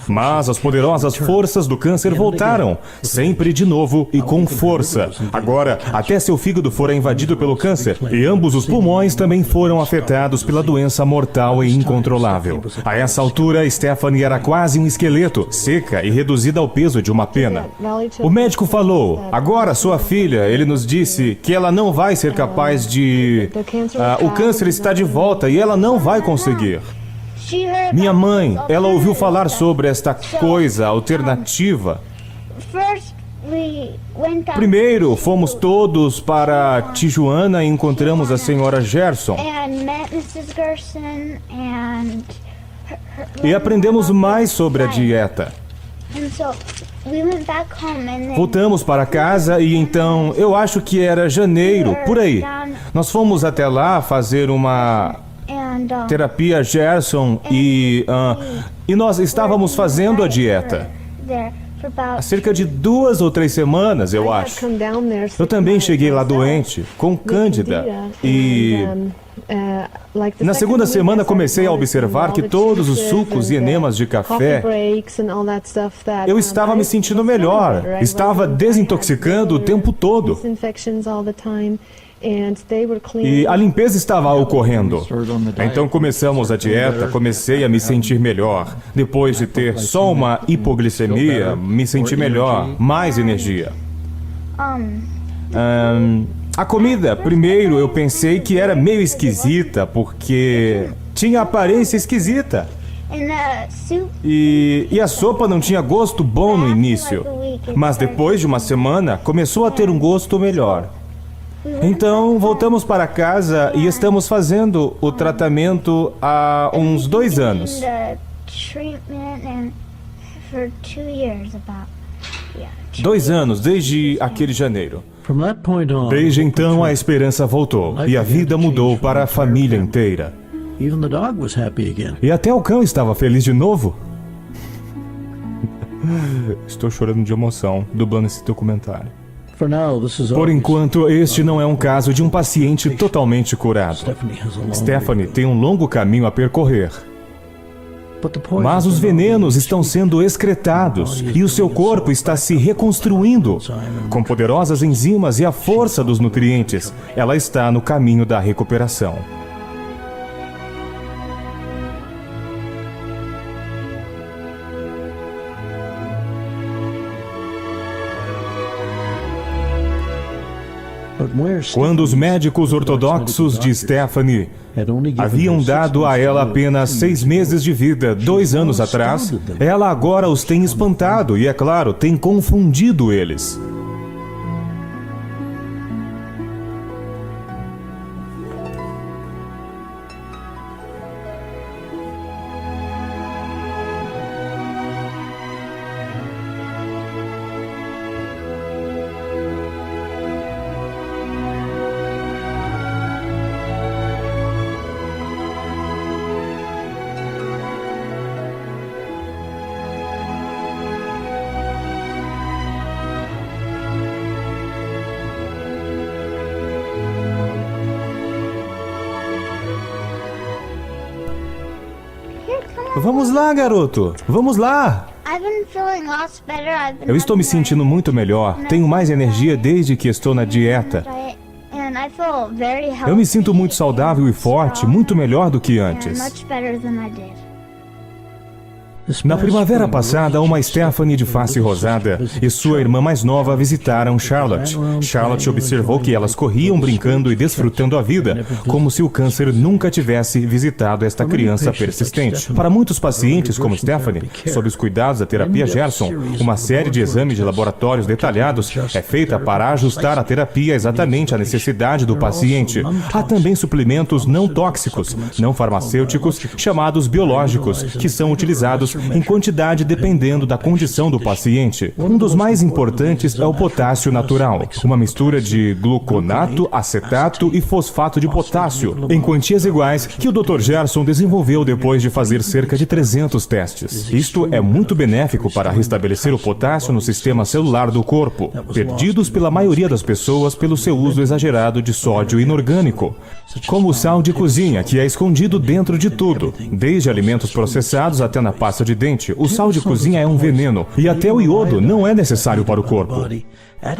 Mas as poderosas forças do câncer voltaram, sempre de novo e com força. Agora, até seu fígado fora invadido pelo câncer e ambos os pulmões também foram afetados pela doença mortal e incontrolável. A essa altura, Stephanie era quase um esqueleto, seca e reduzida ao peso de uma pena. O médico falou: agora sua filha, ele nos disse que ela não vai ser capaz de... o câncer está de volta e ela não vai conseguir. Minha mãe, ela ouviu falar sobre esta coisa alternativa. Primeiro, fomos todos para Tijuana e encontramos a senhora Gerson. E aprendemos mais sobre a dieta. Voltamos para casa e então, eu acho que era janeiro, por aí. Nós fomos até lá fazer uma terapia Gerson e nós estávamos fazendo a dieta. Há cerca de 2 ou 3 semanas, eu acho. Eu também cheguei lá doente, com cândida. E na segunda semana comecei a observar que todos os sucos e enemas de café, eu estava me sentindo melhor. Estava desintoxicando o tempo todo. E a limpeza estava ocorrendo. Então começamos a dieta, comecei a me sentir melhor. Depois de ter só uma hipoglicemia, me senti melhor, mais energia. A comida, primeiro eu pensei que era meio esquisita, porque tinha aparência esquisita. E a sopa não tinha gosto bom no início, mas depois de uma semana começou a ter um gosto melhor. Então, voltamos para casa e estamos fazendo o tratamento há uns 2 anos. 2 anos, desde aquele janeiro. Desde então, a esperança voltou e a vida mudou para a família inteira. E até o cão estava feliz de novo. Estou chorando de emoção, dublando esse documentário. Por enquanto, este não é um caso de um paciente totalmente curado. Stephanie tem um longo caminho a percorrer. Mas os venenos estão sendo excretados e o seu corpo está se reconstruindo. Com poderosas enzimas e a força dos nutrientes, ela está no caminho da recuperação. Quando os médicos ortodoxos de Stephanie haviam dado a ela apenas 6 meses de vida 2 anos atrás, ela agora os tem espantado e, é claro, tem confundido eles. Vamos lá, garoto. Vamos lá. Eu estou me sentindo muito melhor, tenho mais energia desde que estou na dieta. Eu me sinto muito saudável e forte, muito melhor do que antes. Na primavera passada, uma Stephanie de face rosada e sua irmã mais nova visitaram Charlotte. Charlotte observou que elas corriam brincando e desfrutando a vida, como se o câncer nunca tivesse visitado esta criança persistente. Para muitos pacientes como Stephanie, sob os cuidados da terapia Gerson, uma série de exames de laboratórios detalhados é feita para ajustar a terapia exatamente à necessidade do paciente. Há também suplementos não tóxicos, não farmacêuticos, chamados biológicos, que são utilizados em quantidade dependendo da condição do paciente. Um dos mais importantes é o potássio natural, uma mistura de gluconato, acetato e fosfato de potássio, em quantias iguais, que o Dr. Gerson desenvolveu depois de fazer cerca de 300 testes. Isto é muito benéfico para restabelecer o potássio no sistema celular do corpo, perdidos pela maioria das pessoas pelo seu uso exagerado de sódio inorgânico, como o sal de cozinha, que é escondido dentro de tudo, desde alimentos processados até na pasta de dente. O sal de cozinha é um veneno, e até o iodo não é necessário para o corpo.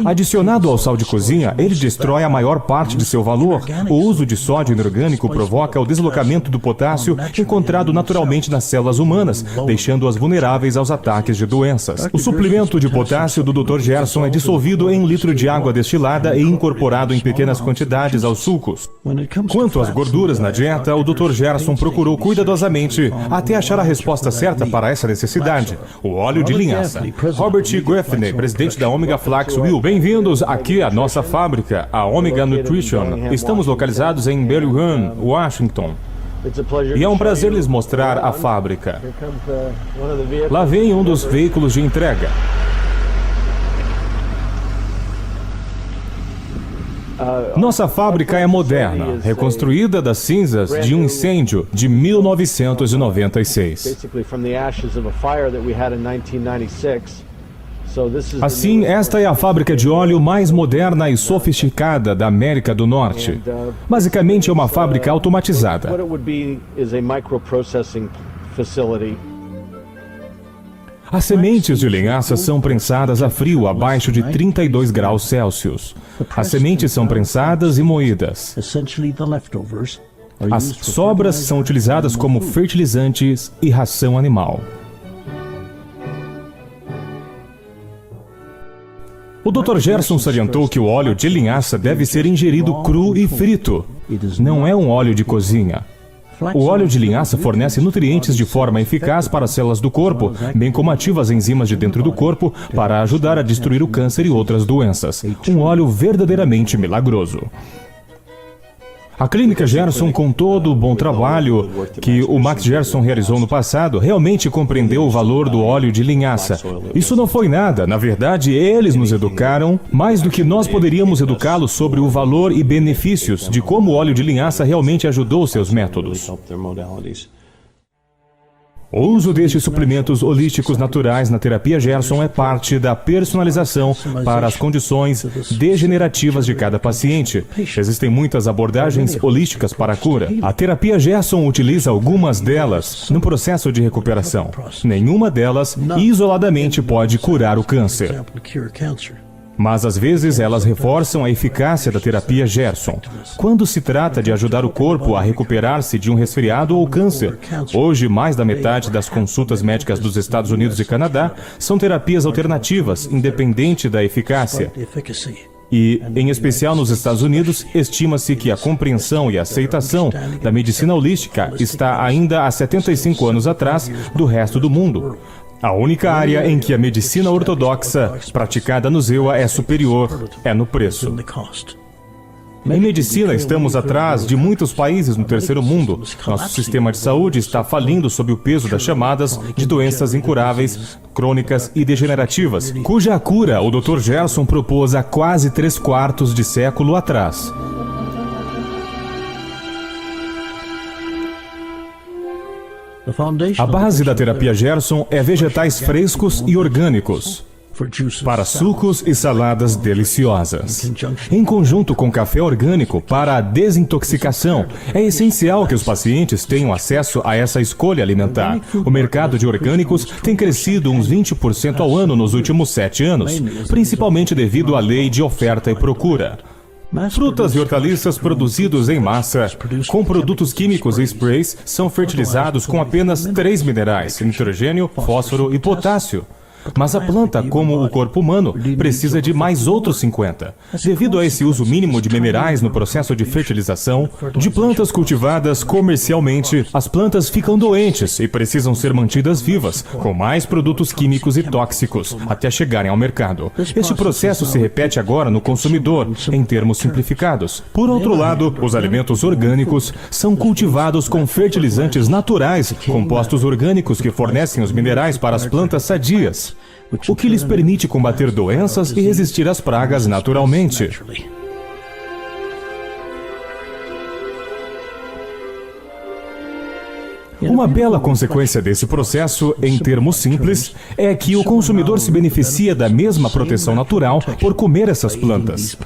Adicionado ao sal de cozinha, ele destrói a maior parte de seu valor. O uso de sódio inorgânico provoca o deslocamento do potássio encontrado naturalmente nas células humanas, deixando-as vulneráveis aos ataques de doenças. O suplemento de potássio do Dr. Gerson é dissolvido em 1 litro de água destilada e incorporado em pequenas quantidades aos sucos. Quanto às gorduras na dieta, o Dr. Gerson procurou cuidadosamente até achar a resposta certa para essa necessidade: o óleo de linhaça. Robert Gaffney, presidente da Omega Flax, bem-vindos aqui à nossa fábrica, a Omega Nutrition. Estamos localizados em Bellingham, Washington. E é um prazer lhes mostrar a fábrica. Lá vem um dos veículos de entrega. Nossa fábrica é moderna, reconstruída das cinzas de um incêndio de 1996. Assim, esta é a fábrica de óleo mais moderna e sofisticada da América do Norte. Basicamente, é uma fábrica automatizada. As sementes de linhaça são prensadas a frio, abaixo de 32 graus Celsius. As sementes são prensadas e moídas. As sobras são utilizadas como fertilizantes e ração animal. O Dr. Gerson salientou que o óleo de linhaça deve ser ingerido cru e frito. Não é um óleo de cozinha. O óleo de linhaça fornece nutrientes de forma eficaz para as células do corpo, bem como ativa as enzimas de dentro do corpo para ajudar a destruir o câncer e outras doenças. Um óleo verdadeiramente milagroso. A clínica Gerson, com todo o bom trabalho que o Max Gerson realizou no passado, realmente compreendeu o valor do óleo de linhaça. Isso não foi nada. Na verdade, eles nos educaram mais do que nós poderíamos educá-los sobre o valor e benefícios de como o óleo de linhaça realmente ajudou seus métodos. O uso destes suplementos holísticos naturais na terapia Gerson é parte da personalização para as condições degenerativas de cada paciente. Existem muitas abordagens holísticas para a cura. A terapia Gerson utiliza algumas delas no processo de recuperação. Nenhuma delas, isoladamente, pode curar o câncer. Mas às vezes elas reforçam a eficácia da terapia Gerson, quando se trata de ajudar o corpo a recuperar-se de um resfriado ou câncer. Hoje, mais da metade das consultas médicas dos Estados Unidos e Canadá são terapias alternativas, independente da eficácia. E, em especial nos Estados Unidos, estima-se que a compreensão e aceitação da medicina holística está ainda há 75 anos atrás do resto do mundo. A única área em que a medicina ortodoxa praticada no ZEWA é superior é no preço. Em medicina, estamos atrás de muitos países no terceiro mundo. Nosso sistema de saúde está falindo sob o peso das chamadas de doenças incuráveis, crônicas e degenerativas, cuja cura o Dr. Gerson propôs há quase 3/4 de século atrás. A base da terapia Gerson é vegetais frescos e orgânicos. para sucos e saladas deliciosas. Em conjunto com café orgânico para a desintoxicação, é essencial que os pacientes tenham acesso a essa escolha alimentar. O mercado de orgânicos tem crescido uns 20% ao ano nos últimos 7 anos, principalmente devido à lei de oferta e procura. Frutas e hortaliças produzidos em massa, com produtos químicos e sprays, são fertilizados com apenas 3 minerais: nitrogênio, fósforo e potássio. Mas a planta, como o corpo humano, precisa de mais outros 50. Devido a esse uso mínimo de minerais no processo de fertilização de plantas cultivadas comercialmente, as plantas ficam doentes e precisam ser mantidas vivas, com mais produtos químicos e tóxicos, até chegarem ao mercado. Este processo se repete agora no consumidor, em termos simplificados. Por outro lado, os alimentos orgânicos são cultivados com fertilizantes naturais, compostos orgânicos que fornecem os minerais para as plantas sadias, o que lhes permite combater doenças e resistir às pragas naturalmente. Uma bela consequência desse processo, em termos simples, é que o consumidor se beneficia da mesma proteção natural por comer essas plantas.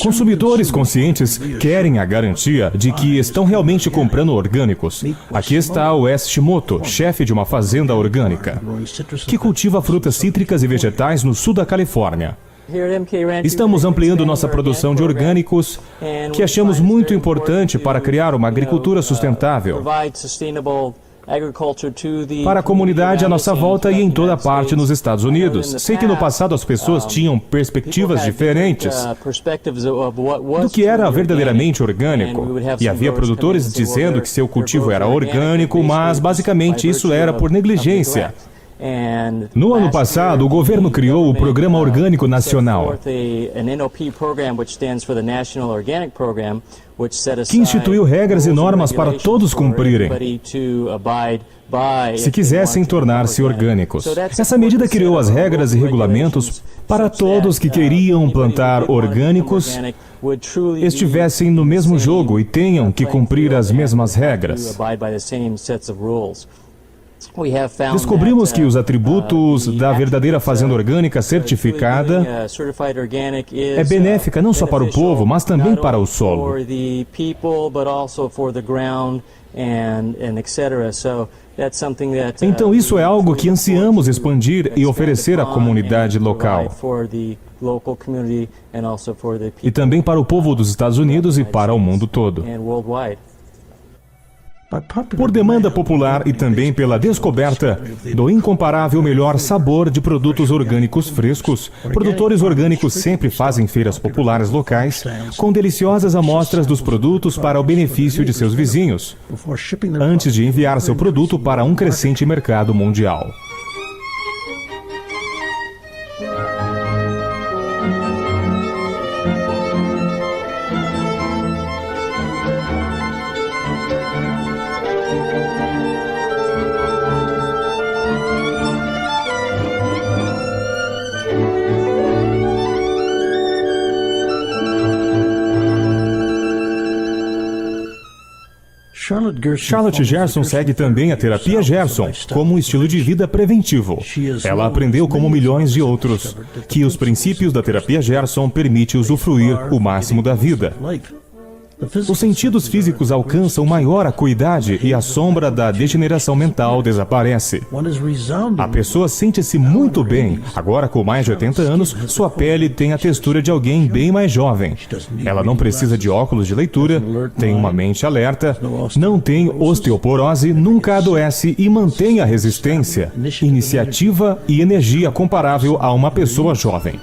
Consumidores conscientes querem a garantia de que estão realmente comprando orgânicos. Aqui está o S. Shimoto, chefe de uma fazenda orgânica, que cultiva frutas cítricas e vegetais no sul da Califórnia. Estamos ampliando nossa produção de orgânicos, que achamos muito importante para criar uma agricultura sustentável para a comunidade à nossa volta e em toda parte nos Estados Unidos. Sei que no passado as pessoas tinham perspectivas diferentes do que era verdadeiramente orgânico. E havia produtores dizendo que seu cultivo era orgânico, mas basicamente isso era por negligência. No ano passado, o governo criou o Programa Orgânico Nacional, que instituiu regras e normas para todos cumprirem, se quisessem tornar-se orgânicos. Essa medida criou as regras e regulamentos para todos que queriam plantar orgânicos estivessem no mesmo jogo e tenham que cumprir as mesmas regras. Descobrimos que os atributos da verdadeira fazenda orgânica certificada é benéfica não só para o povo, mas também para o solo. Então isso é algo que ansiamos expandir e oferecer à comunidade local. E também para o povo dos Estados Unidos e para o mundo todo. Por demanda popular e também pela descoberta do incomparável melhor sabor de produtos orgânicos frescos, produtores orgânicos sempre fazem feiras populares locais com deliciosas amostras dos produtos para o benefício de seus vizinhos, antes de enviar seu produto para um crescente mercado mundial. Charlotte Gerson segue também a terapia Gerson como um estilo de vida preventivo. Ela aprendeu, como milhões de outros, que os princípios da terapia Gerson permitem usufruir o máximo da vida. Os sentidos físicos alcançam maior acuidade e a sombra da degeneração mental desaparece. A pessoa sente-se muito bem. Agora, com mais de 80 anos, sua pele tem a textura de alguém bem mais jovem. Ela não precisa de óculos de leitura, tem uma mente alerta, não tem osteoporose, nunca adoece e mantém a resistência, iniciativa e energia comparável a uma pessoa jovem.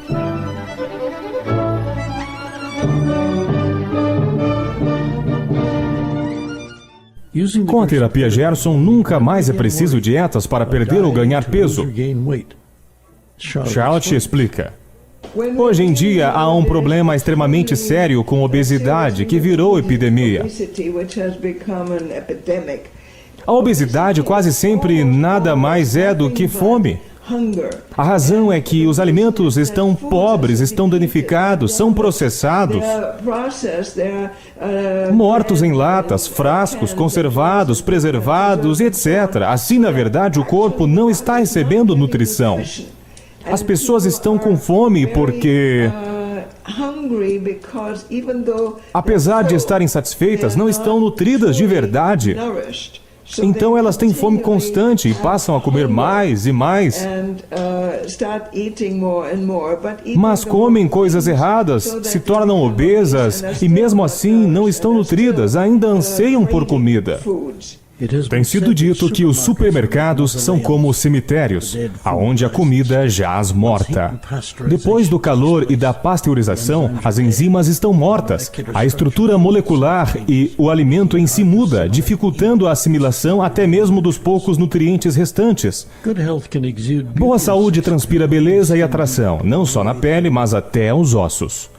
Com a terapia Gerson, nunca mais é preciso dietas para perder ou ganhar peso. Charlotte explica. Hoje em dia, há um problema extremamente sério com obesidade que virou epidemia. A obesidade quase sempre nada mais é do que fome. A razão é que os alimentos estão pobres, estão danificados, são processados, mortos em latas, frascos, conservados, preservados, etc. Assim, na verdade, o corpo não está recebendo nutrição. As pessoas estão com fome porque, apesar de estarem satisfeitas, não estão nutridas de verdade. Então elas têm fome constante e passam a comer mais e mais. Mas comem coisas erradas, se tornam obesas e mesmo assim não estão nutridas, ainda anseiam por comida. Tem sido dito que os supermercados são como cemitérios, aonde a comida jaz morta. Depois do calor e da pasteurização, as enzimas estão mortas, a estrutura molecular e o alimento em si muda, dificultando a assimilação até mesmo dos poucos nutrientes restantes. Boa saúde transpira beleza e atração, não só na pele, mas até aos ossos.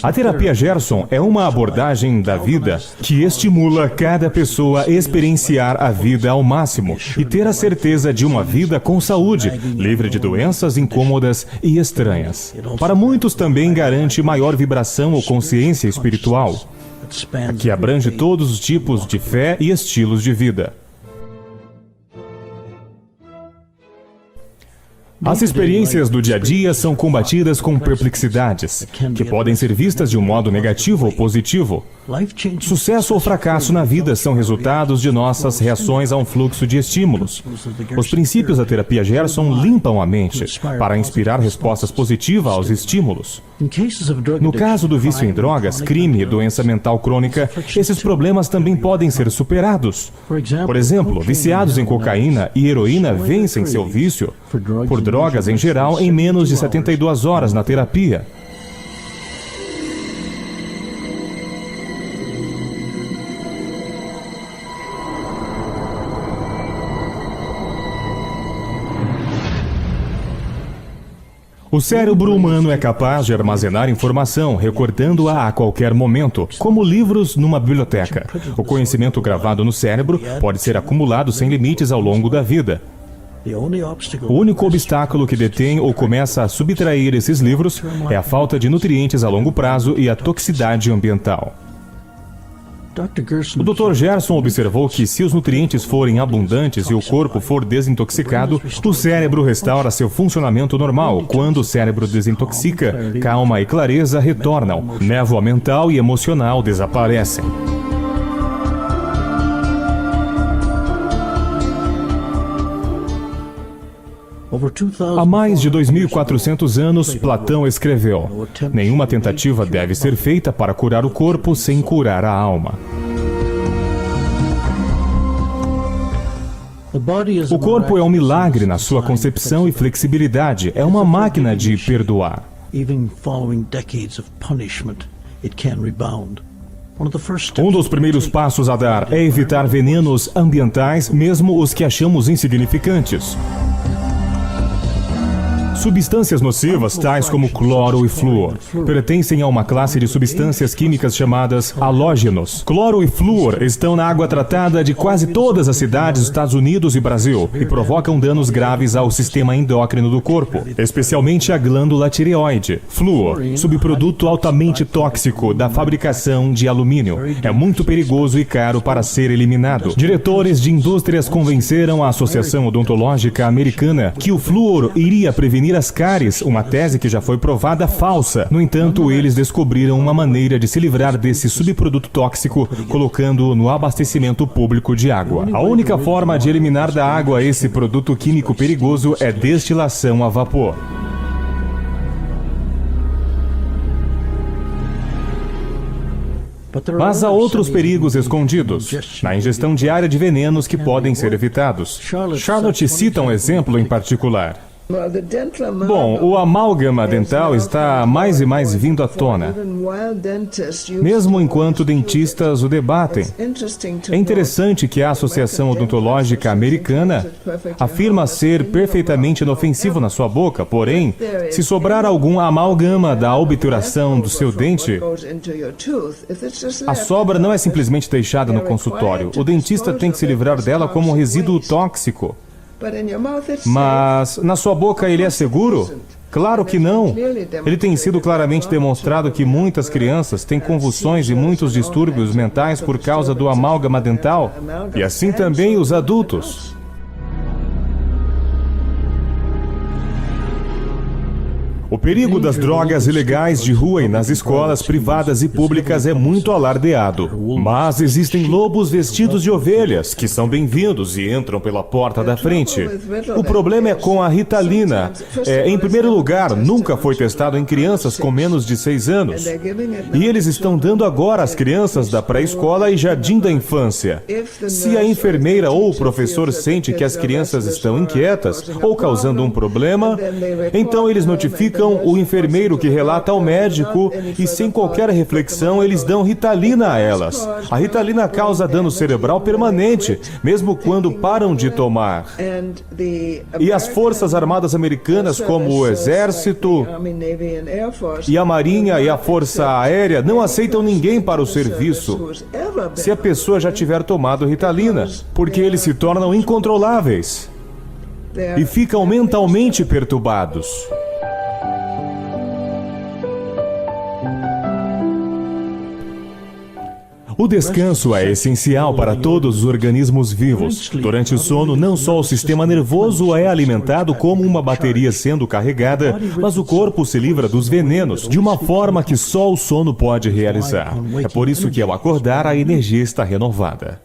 A terapia Gerson é uma abordagem da vida que estimula cada pessoa a experienciar a vida ao máximo e ter a certeza de uma vida com saúde, livre de doenças incômodas e estranhas. Para muitos também garante maior vibração ou consciência espiritual, que abrange todos os tipos de fé e estilos de vida. As experiências do dia a dia são combatidas com perplexidades, que podem ser vistas de um modo negativo ou positivo. Sucesso ou fracasso na vida são resultados de nossas reações a um fluxo de estímulos. Os princípios da terapia Gerson limpam a mente para inspirar respostas positivas aos estímulos. No caso do vício em drogas, crime e doença mental crônica, esses problemas também podem ser superados. Por exemplo, viciados em cocaína e heroína vencem seu vício por drogas em geral em menos de 72 horas na terapia. O cérebro humano é capaz de armazenar informação, recortando-a a qualquer momento, como livros numa biblioteca. O conhecimento gravado no cérebro pode ser acumulado sem limites ao longo da vida. O único obstáculo que detém ou começa a subtrair esses livros é a falta de nutrientes a longo prazo e a toxicidade ambiental. O Dr. Gerson observou que se os nutrientes forem abundantes e o corpo for desintoxicado, o cérebro restaura seu funcionamento normal. Quando o cérebro desintoxica, calma e clareza retornam, névoa mental e emocional desaparecem. Há mais de 2.400 anos, Platão escreveu: nenhuma tentativa deve ser feita para curar o corpo sem curar a alma. O corpo é um milagre na sua concepção e flexibilidade. É uma máquina de perdoar. Um dos primeiros passos a dar é evitar venenos ambientais, mesmo os que achamos insignificantes. Substâncias nocivas, tais como cloro e flúor, pertencem a uma classe de substâncias químicas chamadas halógenos. Cloro e flúor estão na água tratada de quase todas as cidades dos Estados Unidos e Brasil e provocam danos graves ao sistema endócrino do corpo, especialmente a glândula tireoide. Flúor, subproduto altamente tóxico da fabricação de alumínio, é muito perigoso e caro para ser eliminado. Diretores de indústrias convenceram a Associação Odontológica Americana que o flúor iria prevenir as cáries, uma tese que já foi provada falsa. No entanto, eles descobriram uma maneira de se livrar desse subproduto tóxico, colocando-o no abastecimento público de água. A única forma de eliminar da água esse produto químico perigoso é destilação a vapor. Mas há outros perigos escondidos na ingestão diária de venenos que podem ser evitados. Charlotte cita um exemplo em particular. Bom, o amálgama dental está mais e mais vindo à tona, mesmo enquanto dentistas o debatem. É interessante que a Associação Odontológica Americana afirma ser perfeitamente inofensivo na sua boca, porém, se sobrar algum amálgama da obturação do seu dente, a sobra não é simplesmente deixada no consultório. O dentista tem que se livrar dela como um resíduo tóxico. Mas na sua boca ele é seguro? Claro que não. Ele tem sido claramente demonstrado que muitas crianças têm convulsões e muitos distúrbios mentais por causa do amálgama dental, e assim também os adultos. O perigo das drogas ilegais de rua e nas escolas privadas e públicas é muito alardeado. Mas existem lobos vestidos de ovelhas, que são bem-vindos e entram pela porta da frente. O problema é com a Ritalina. Em primeiro lugar, nunca foi testado em crianças com menos de 6 anos. E eles estão dando agora às crianças da pré-escola e jardim da infância. Se a enfermeira ou o professor sente que as crianças estão inquietas ou causando um problema, então eles notificam o enfermeiro, que relata ao médico, e sem qualquer reflexão eles dão Ritalina a elas. A Ritalina causa dano cerebral permanente, mesmo quando param de tomar. E as Forças Armadas Americanas, como o Exército e a Marinha e a Força Aérea, não aceitam ninguém para o serviço se a pessoa já tiver tomado Ritalina, porque eles se tornam incontroláveis e ficam mentalmente perturbados. O descanso é essencial para todos os organismos vivos. Durante o sono, não só o sistema nervoso é alimentado como uma bateria sendo carregada, mas o corpo se livra dos venenos de uma forma que só o sono pode realizar. É por isso que ao acordar, a energia está renovada.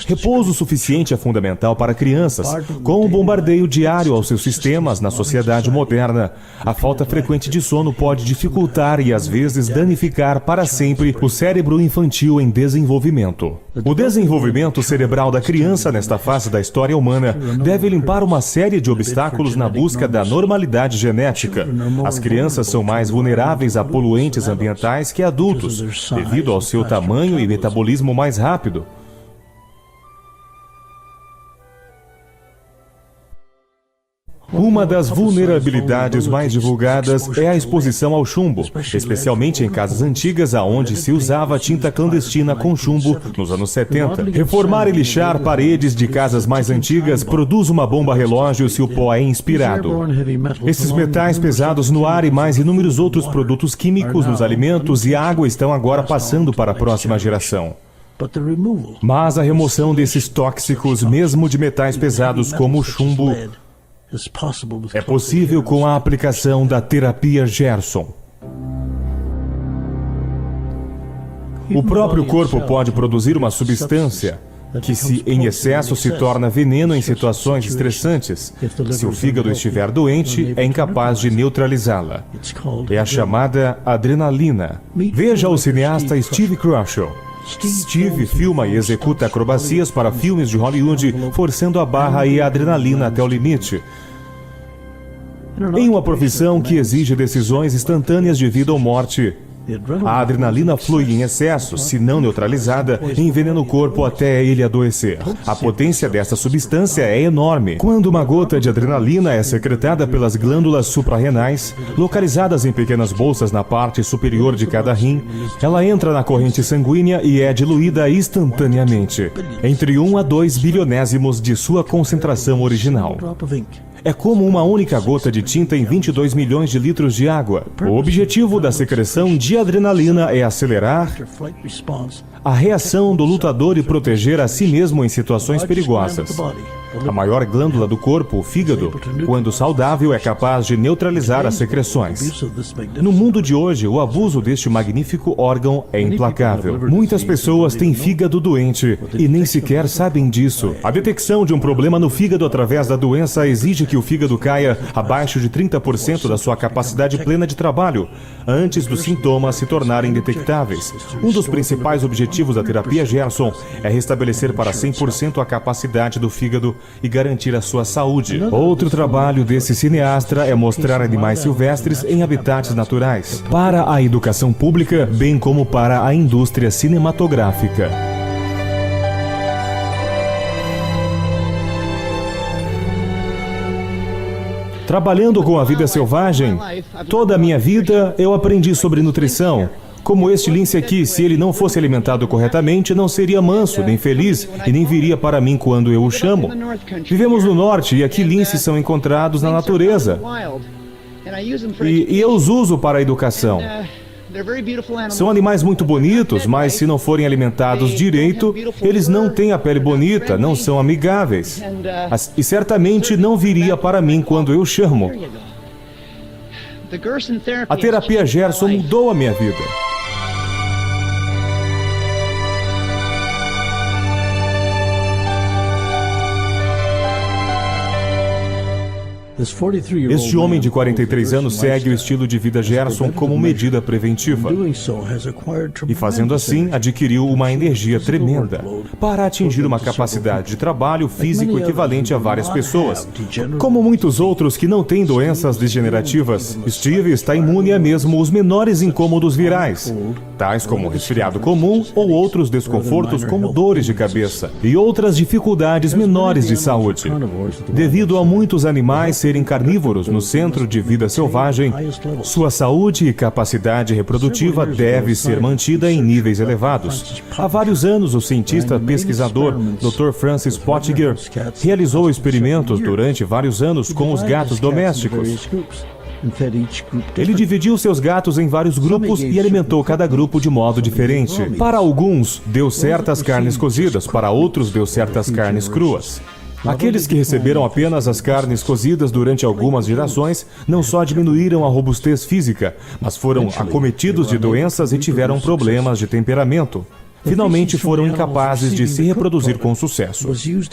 Repouso suficiente é fundamental para crianças. Com o bombardeio diário aos seus sistemas na sociedade moderna, a falta frequente de sono pode dificultar e às vezes danificar para sempre o cérebro infantil em desenvolvimento. O desenvolvimento cerebral da criança nesta fase da história humana deve limpar uma série de obstáculos na busca da normalidade genética. As crianças são mais vulneráveis a poluentes ambientais que adultos, devido ao seu tamanho e metabolismo mais rápido. Uma das vulnerabilidades mais divulgadas é a exposição ao chumbo, especialmente em casas antigas aonde se usava tinta clandestina com chumbo nos anos 70. Reformar e lixar paredes de casas mais antigas produz uma bomba relógio se o pó é inspirado. Esses metais pesados no ar e mais inúmeros outros produtos químicos nos alimentos e água estão agora passando para a próxima geração. Mas a remoção desses tóxicos, mesmo de metais pesados como o chumbo, é possível com a aplicação da terapia Gerson. O próprio corpo pode produzir uma substância que, se em excesso, se torna veneno em situações estressantes. Se o fígado estiver doente, é incapaz de neutralizá-la. É a chamada adrenalina. Veja o cineasta Steve Crushel. Steve filma e executa acrobacias para filmes de Hollywood, forçando a barra e a adrenalina até o limite. Em uma profissão que exige decisões instantâneas de vida ou morte, a adrenalina flui em excesso, se não neutralizada, e envenena o corpo até ele adoecer. A potência dessa substância é enorme. Quando uma gota de adrenalina é secretada pelas glândulas suprarrenais, localizadas em pequenas bolsas na parte superior de cada rim, ela entra na corrente sanguínea e é diluída instantaneamente, entre 1 a 2 bilionésimos de sua concentração original. É como uma única gota de tinta em 22 milhões de litros de água. O objetivo da secreção de adrenalina é acelerar a reação do lutador e proteger a si mesmo em situações perigosas. A maior glândula do corpo, o fígado, quando saudável, é capaz de neutralizar as secreções. No mundo de hoje, o abuso deste magnífico órgão é implacável. Muitas pessoas têm fígado doente e nem sequer sabem disso. A detecção de um problema no fígado através da doença exige que o fígado caia abaixo de 30% da sua capacidade plena de trabalho, antes dos sintomas se tornarem detectáveis. Um dos principais objetivos da terapia Gerson é restabelecer para 100% a capacidade do fígado e garantir a sua saúde. Outro trabalho desse cineasta é mostrar animais silvestres em habitats naturais, para a educação pública, bem como para a indústria cinematográfica. Trabalhando com a vida selvagem, toda a minha vida eu aprendi sobre nutrição. Como este lince aqui, se ele não fosse alimentado corretamente, não seria manso, nem feliz, e nem viria para mim quando eu o chamo. Vivemos no norte e aqui linces são encontrados na natureza. E eu os uso para a educação. São animais muito bonitos, mas se não forem alimentados direito, eles não têm a pele bonita, não são amigáveis. E certamente não viria para mim quando eu chamo. A terapia Gerson mudou a minha vida. Este homem de 43 anos segue o estilo de vida Gerson como medida preventiva. E fazendo assim, adquiriu uma energia tremenda para atingir uma capacidade de trabalho físico equivalente a várias pessoas. Como muitos outros que não têm doenças degenerativas, Steve está imune a mesmo os menores incômodos virais, tais como resfriado comum ou outros desconfortos como dores de cabeça e outras dificuldades menores de saúde. Devido a muitos animais serem carnívoros no centro de vida selvagem, sua saúde e capacidade reprodutiva deve ser mantida em níveis elevados. Há vários anos, o cientista pesquisador Dr. Francis Pottinger realizou experimentos durante vários anos com os gatos domésticos. Ele dividiu seus gatos em vários grupos e alimentou cada grupo de modo diferente. Para alguns, deu certas carnes cozidas, para outros, deu certas carnes cruas. Aqueles que receberam apenas as carnes cozidas durante algumas gerações não só diminuíram a robustez física, mas foram acometidos de doenças e tiveram problemas de temperamento. Finalmente foram incapazes de se reproduzir com sucesso.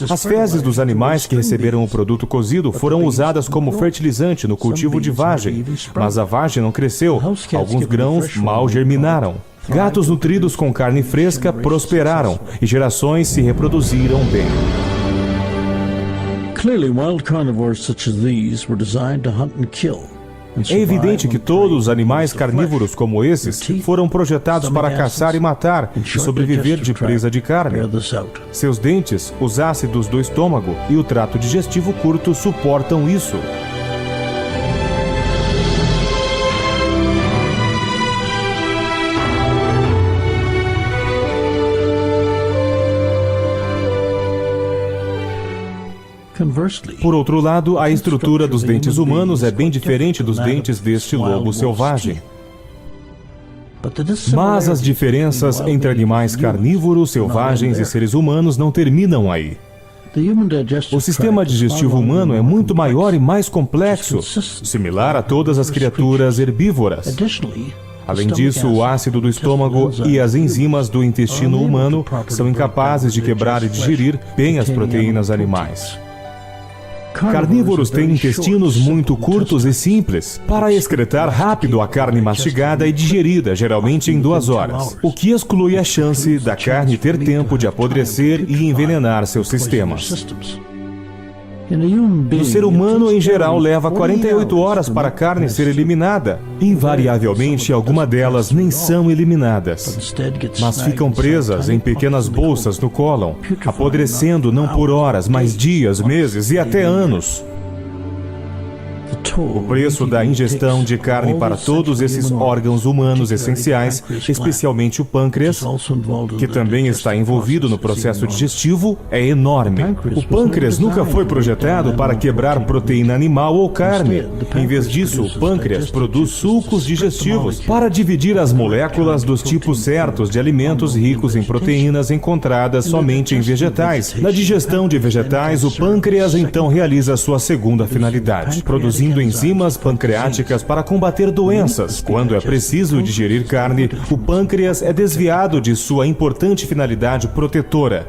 As fezes dos animais que receberam o produto cozido foram usadas como fertilizante no cultivo de vagem, mas a vagem não cresceu, alguns grãos mal germinaram. Gatos nutridos com carne fresca prosperaram e gerações se reproduziram bem. É evidente que todos os animais carnívoros como esses foram projetados para caçar e matar e sobreviver de presa de carne. Seus dentes, os ácidos do estômago e o trato digestivo curto suportam isso. Por outro lado, a estrutura dos dentes humanos é bem diferente dos dentes deste lobo selvagem. Mas as diferenças entre animais carnívoros, selvagens e seres humanos não terminam aí. O sistema digestivo humano é muito maior e mais complexo, similar a todas as criaturas herbívoras. Além disso, o ácido do estômago e as enzimas do intestino humano são incapazes de quebrar e digerir bem as proteínas animais. Carnívoros têm intestinos muito curtos e simples, para excretar rápido a carne mastigada e digerida, geralmente em 2 horas, o que exclui a chance da carne ter tempo de apodrecer e envenenar seus sistemas. No ser humano, em geral, leva 48 horas para a carne ser eliminada. Invariavelmente, algumas delas nem são eliminadas, mas ficam presas em pequenas bolsas no cólon, apodrecendo não por horas, mas dias, meses e até anos. O preço da ingestão de carne para todos esses órgãos humanos essenciais, especialmente o pâncreas, que também está envolvido no processo digestivo, é enorme. O pâncreas nunca foi projetado para quebrar proteína animal ou carne. Em vez disso, o pâncreas produz sucos digestivos para dividir as moléculas dos tipos certos de alimentos ricos em proteínas encontradas somente em vegetais. Na digestão de vegetais, o pâncreas então realiza sua segunda finalidade, produzindo enzimas pancreáticas para combater doenças. Quando é preciso digerir carne, o pâncreas é desviado de sua importante finalidade protetora.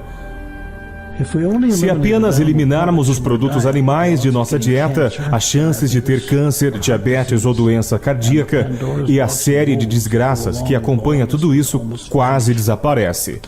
Se apenas eliminarmos os produtos animais de nossa dieta, as chances de ter câncer, diabetes ou doença cardíaca e a série de desgraças que acompanha tudo isso quase desaparece.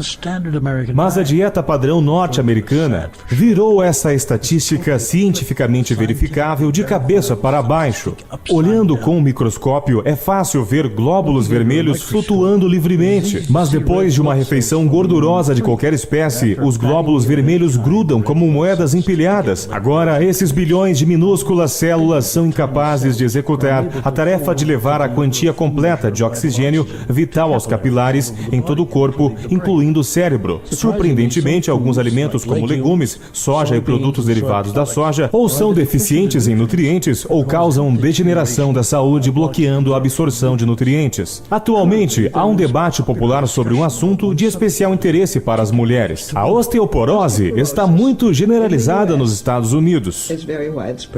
Mas a dieta padrão norte-americana virou essa estatística cientificamente verificável de cabeça para baixo. Olhando com um microscópio, é fácil ver glóbulos vermelhos flutuando livremente, mas depois de uma refeição gordurosa de qualquer espécie, os glóbulos vermelhos aparelhos grudam como moedas empilhadas. Agora, esses bilhões de minúsculas células são incapazes de executar a tarefa de levar a quantia completa de oxigênio vital aos capilares em todo o corpo, incluindo o cérebro. Surpreendentemente, alguns alimentos como legumes, soja e produtos derivados da soja ou são deficientes em nutrientes ou causam degeneração da saúde, bloqueando a absorção de nutrientes. Atualmente, há um debate popular sobre um assunto de especial interesse para as mulheres. A osteoporose está muito generalizada nos Estados Unidos.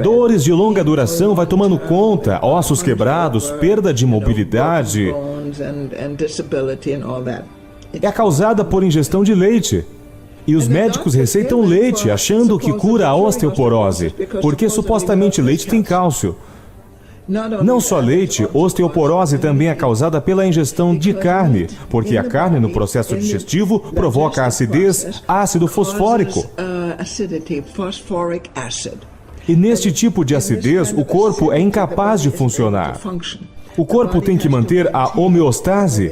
Dores de longa duração vai tomando conta, ossos quebrados, perda de mobilidade. É causada por ingestão de leite. E os médicos receitam leite, achando que cura a osteoporose, porque supostamente leite tem cálcio. Não só leite, osteoporose também é causada pela ingestão de carne, porque a carne no processo digestivo provoca acidez, ácido fosfórico. E neste tipo de acidez, o corpo é incapaz de funcionar. O corpo tem que manter a homeostase,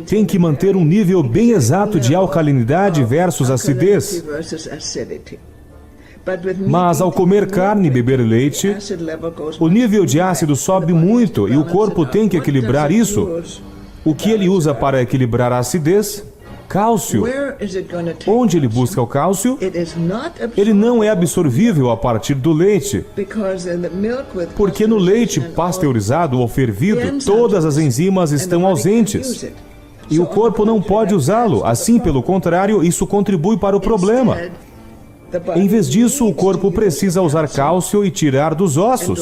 tem que manter um nível bem exato de alcalinidade versus acidez. Mas ao comer carne e beber leite, o nível de ácido sobe muito e o corpo tem que equilibrar isso. O que ele usa para equilibrar a acidez? Cálcio. Onde ele busca o cálcio? Ele não é absorvível a partir do leite, porque no leite pasteurizado ou fervido, todas as enzimas estão ausentes. E o corpo não pode usá-lo. Assim, pelo contrário, isso contribui para o problema. Em vez disso, o corpo precisa usar cálcio e tirar dos ossos.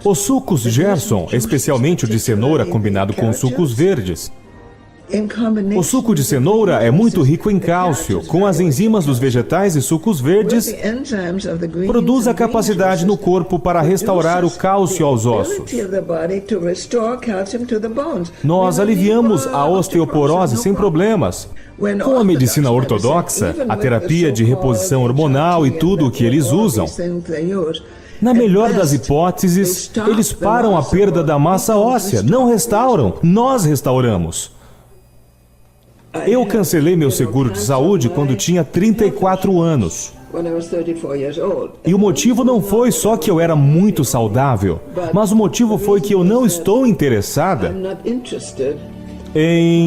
Os sucos Gerson, especialmente o de cenoura combinado com sucos verdes. O suco de cenoura é muito rico em cálcio. Com as enzimas dos vegetais e sucos verdes, produz a capacidade no corpo para restaurar o cálcio aos ossos. Nós aliviamos a osteoporose sem problemas. Com a medicina ortodoxa, a terapia de reposição hormonal e tudo o que eles usam, na melhor das hipóteses, eles param a perda da massa óssea, não restauram, nós restauramos. Eu cancelei meu seguro de saúde quando tinha 34 anos. E o motivo não foi só que eu era muito saudável, mas o motivo foi que eu não estou interessada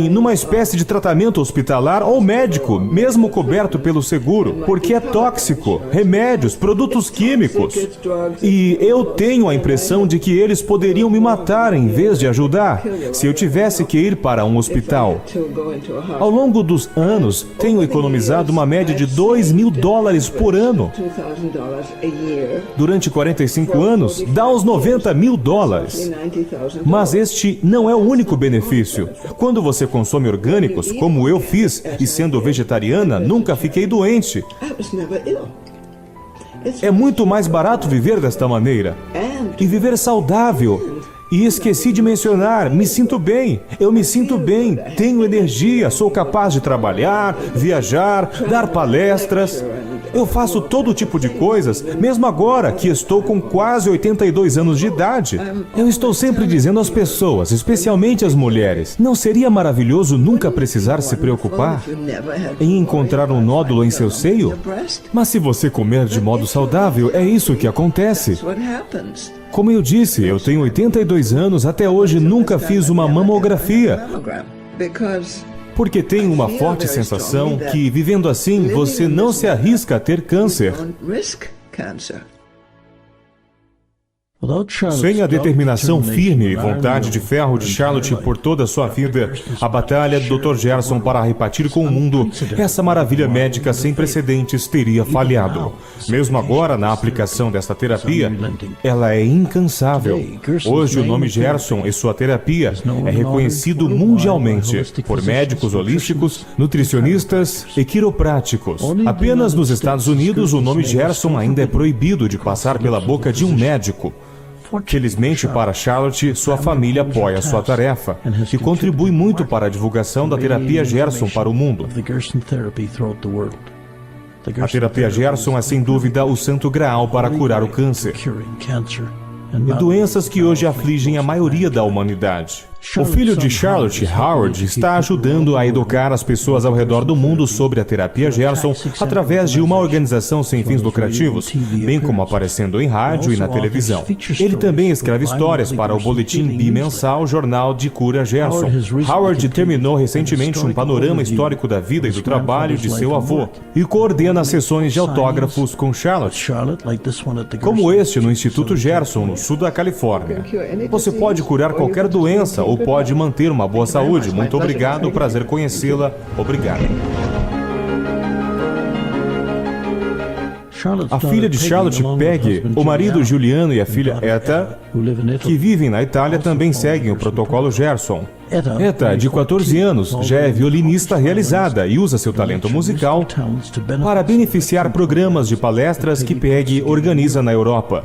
numa espécie de tratamento hospitalar ou médico, mesmo coberto pelo seguro, porque é tóxico, remédios, produtos químicos. E eu tenho a impressão de que eles poderiam me matar em vez de ajudar, se eu tivesse que ir para um hospital. Ao longo dos anos, tenho economizado uma média de $2.000 por ano. Durante 45 anos, dá uns $90.000. Mas este não é o único benefício. Quando você consome orgânicos, como eu fiz, e sendo vegetariana, nunca fiquei doente. É muito mais barato viver desta maneira. E viver saudável. E esqueci de mencionar, me sinto bem. Eu me sinto bem, tenho energia, sou capaz de trabalhar, viajar, dar palestras. Eu faço todo tipo de coisas, mesmo agora que estou com quase 82 anos de idade. Eu estou sempre dizendo às pessoas, especialmente às mulheres, não seria maravilhoso nunca precisar se preocupar em encontrar um nódulo em seu seio? Mas se você comer de modo saudável, é isso que acontece. Como eu disse, eu tenho 82 anos, até hoje nunca fiz uma mamografia. Porque tenho uma forte sensação que, vivendo assim, você não se arrisca a ter câncer. Sem a determinação firme e vontade de ferro de Charlotte por toda a sua vida, a batalha do Dr. Gerson para repartir com o mundo, essa maravilha médica sem precedentes teria falhado. Mesmo agora, na aplicação desta terapia, ela é incansável. Hoje, o nome Gerson e sua terapia é reconhecido mundialmente por médicos holísticos, nutricionistas e quiropráticos. Apenas nos Estados Unidos, o nome Gerson ainda é proibido de passar pela boca de um médico. Felizmente para Charlotte, sua família apoia sua tarefa e contribui muito para a divulgação da terapia Gerson para o mundo. A terapia Gerson é sem dúvida o santo graal para curar o câncer e doenças que hoje afligem a maioria da humanidade. O filho de Charlotte, Howard, está ajudando a educar as pessoas ao redor do mundo sobre a terapia Gerson através de uma organização sem fins lucrativos, bem como aparecendo em rádio e na televisão. Ele também escreve histórias para o boletim bimensal Jornal de Cura Gerson. Howard terminou recentemente um panorama histórico da vida e do trabalho de seu avô e coordena sessões de autógrafos com Charlotte, como este no Instituto Gerson, no sul da Califórnia. Você pode curar qualquer doença ou pode manter uma boa saúde. Muito obrigado, prazer conhecê-la. Obrigado. A filha de Charlotte, Peggy, o marido Juliano e a filha Etta, que vivem na Itália, também seguem o protocolo Gerson. Etta, de 14 anos, já é violinista realizada e usa seu talento musical para beneficiar programas de palestras que Peggy organiza na Europa.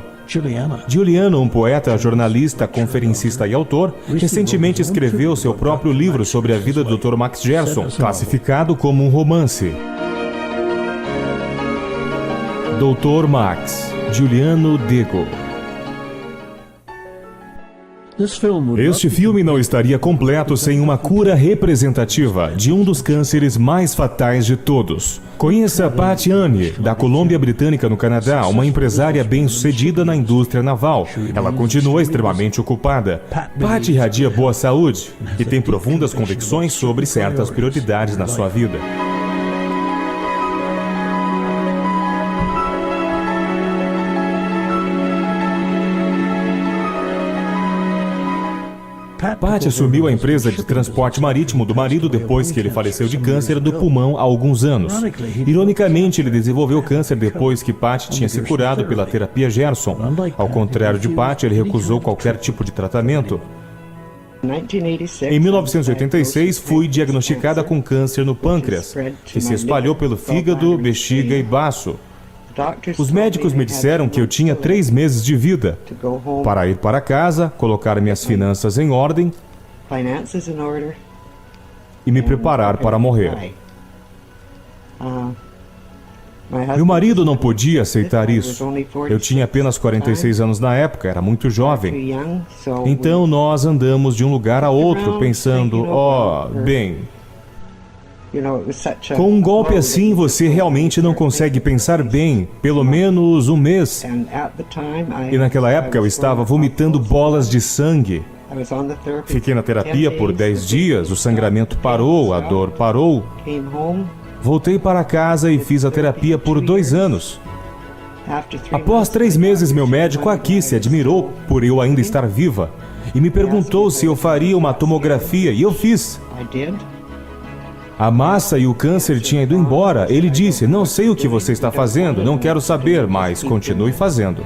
Juliano, um poeta, jornalista, conferencista e autor, recentemente escreveu seu próprio livro sobre a vida do Dr. Max Gerson, classificado como um romance. Dr. Max, Juliano Dego. Este filme não estaria completo sem uma cura representativa de um dos cânceres mais fatais de todos. Conheça Patty Anne, da Colômbia Britânica no Canadá, uma empresária bem-sucedida na indústria naval. Ela continua extremamente ocupada. Patty irradia boa saúde e tem profundas convicções sobre certas prioridades na sua vida. Patty assumiu a empresa de transporte marítimo do marido depois que ele faleceu de câncer do pulmão há alguns anos. Ironicamente, ele desenvolveu câncer depois que Patty tinha se curado pela terapia Gerson. Ao contrário de Patty, ele recusou qualquer tipo de tratamento. Em 1986, fui diagnosticada com câncer no pâncreas, que se espalhou pelo fígado, bexiga e baço. Os médicos me disseram que eu tinha 3 meses de vida para ir para casa, colocar minhas finanças em ordem e me preparar para morrer. Meu marido não podia aceitar isso. Eu tinha apenas 46 anos na época, era muito jovem. Então nós andamos de um lugar a outro pensando, bem... Com um golpe assim, você realmente não consegue pensar bem, pelo menos um mês. E naquela época eu estava vomitando bolas de sangue. Fiquei na terapia por 10 dias, o sangramento parou, a dor parou. Voltei para casa e fiz a terapia por 2 anos. Após 3 meses, meu médico aqui se admirou por eu ainda estar viva e me perguntou se eu faria uma tomografia, e eu fiz. A massa e o câncer tinham ido embora. Ele disse, não sei o que você está fazendo, não quero saber, mas continue fazendo.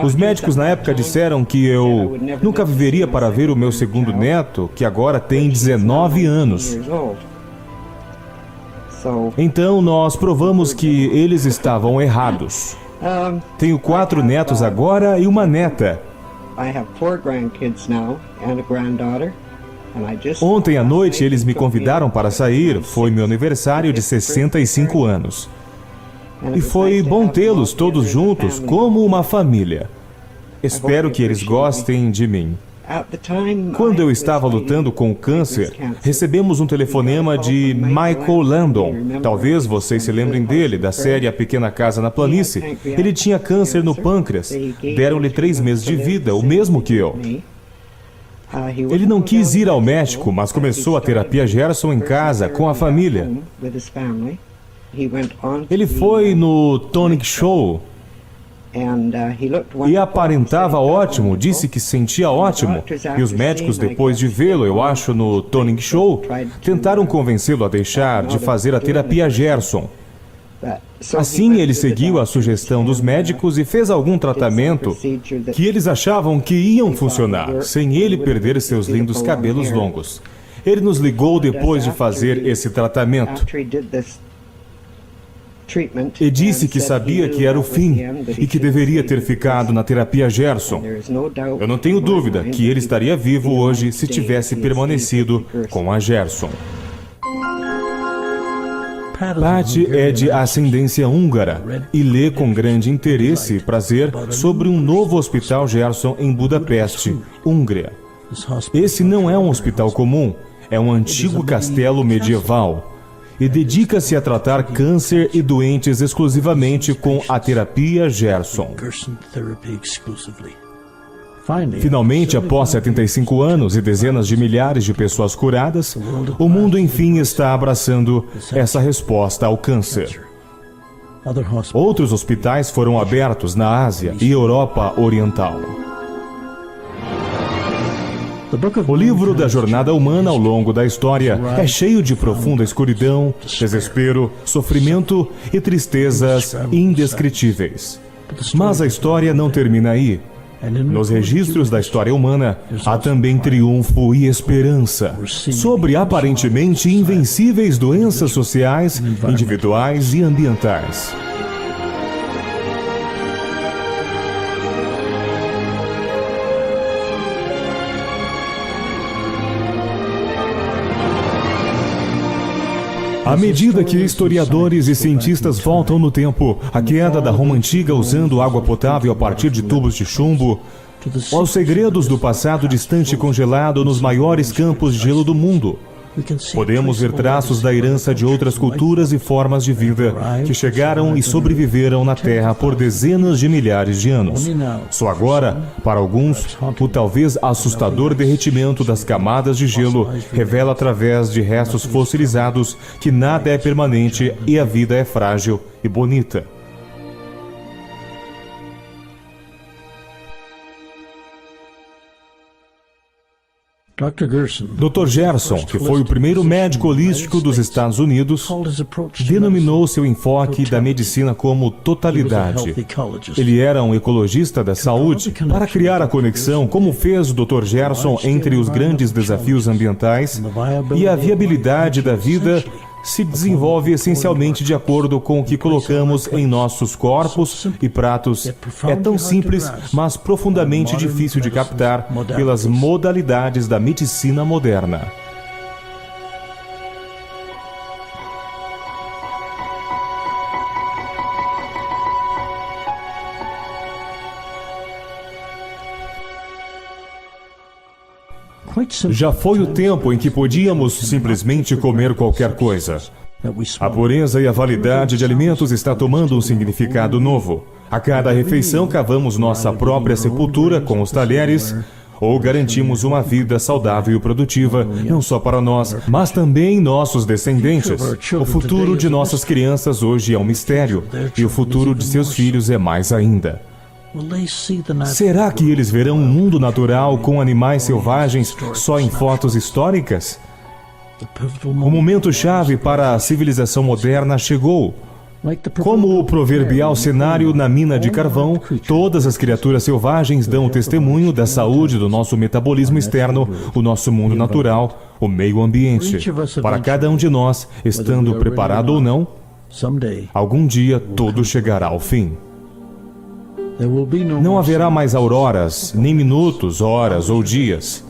Os médicos na época disseram que eu nunca viveria para ver o meu segundo neto, que agora tem 19 anos. Então nós provamos que eles estavam errados. Tenho 4 netos agora e uma neta. Ontem à noite eles me convidaram para sair, foi meu aniversário de 65 anos. E foi bom tê-los todos juntos, como uma família. Espero que eles gostem de mim. Quando eu estava lutando com o câncer, recebemos um telefonema de Michael Landon. Talvez vocês se lembrem dele, da série A Pequena Casa na Planície. Ele tinha câncer no pâncreas. Deram-lhe 3 meses de vida, o mesmo que eu. Ele não quis ir ao México, mas começou a terapia Gerson em casa, com a família. Ele foi no Tonic Show e aparentava ótimo, disse que sentia ótimo. E os médicos, depois de vê-lo, eu acho, no Tonic Show, tentaram convencê-lo a deixar de fazer a terapia Gerson. Assim, ele seguiu a sugestão dos médicos e fez algum tratamento que eles achavam que iam funcionar, sem ele perder seus lindos cabelos longos. Ele nos ligou depois de fazer esse tratamento e disse que sabia que era o fim e que deveria ter ficado na terapia Gerson. Eu não tenho dúvida que ele estaria vivo hoje se tivesse permanecido com a Gerson. Patty é de ascendência húngara e lê com grande interesse e prazer sobre um novo hospital Gerson em Budapeste, Hungria. Esse não é um hospital comum, é um antigo castelo medieval e dedica-se a tratar câncer e doentes exclusivamente com a terapia Gerson. Finalmente, após 75 anos e dezenas de milhares de pessoas curadas, o mundo enfim está abraçando essa resposta ao câncer. Outros hospitais foram abertos na Ásia e Europa Oriental. O livro da jornada humana ao longo da história é cheio de profunda escuridão, desespero, sofrimento e tristezas indescritíveis. Mas a história não termina aí. Nos registros da história humana, há também triunfo e esperança sobre aparentemente invencíveis doenças sociais, individuais e ambientais. À medida que historiadores e cientistas voltam no tempo, a queda da Roma Antiga usando água potável a partir de tubos de chumbo, aos segredos do passado distante congelado nos maiores campos de gelo do mundo, podemos ver traços da herança de outras culturas e formas de vida que chegaram e sobreviveram na Terra por dezenas de milhares de anos. Só agora, para alguns, o talvez assustador derretimento das camadas de gelo revela através de restos fossilizados que nada é permanente e a vida é frágil e bonita. Dr. Gerson, que foi o primeiro médico holístico dos Estados Unidos, denominou seu enfoque da medicina como totalidade. Ele era um ecologista da saúde. Para criar a conexão, como fez o Dr. Gerson, entre os grandes desafios ambientais e a viabilidade da vida, se desenvolve essencialmente de acordo com o que colocamos em nossos corpos e pratos. É tão simples, mas profundamente difícil de captar pelas modalidades da medicina moderna. Já foi o tempo em que podíamos simplesmente comer qualquer coisa. A pureza e a validade de alimentos está tomando um significado novo. A cada refeição cavamos nossa própria sepultura com os talheres, ou garantimos uma vida saudável e produtiva, não só para nós, mas também nossos descendentes. O futuro de nossas crianças hoje é um mistério, e o futuro de seus filhos é mais ainda. Será que eles verão um mundo natural com animais selvagens só em fotos históricas? O momento-chave para a civilização moderna chegou. Como o proverbial cenário na mina de carvão, todas as criaturas selvagens dão testemunho da saúde do nosso metabolismo externo, o nosso mundo natural, o meio ambiente. Para cada um de nós, estando preparado ou não, algum dia tudo chegará ao fim. Não haverá mais auroras, nem minutos, horas ou dias.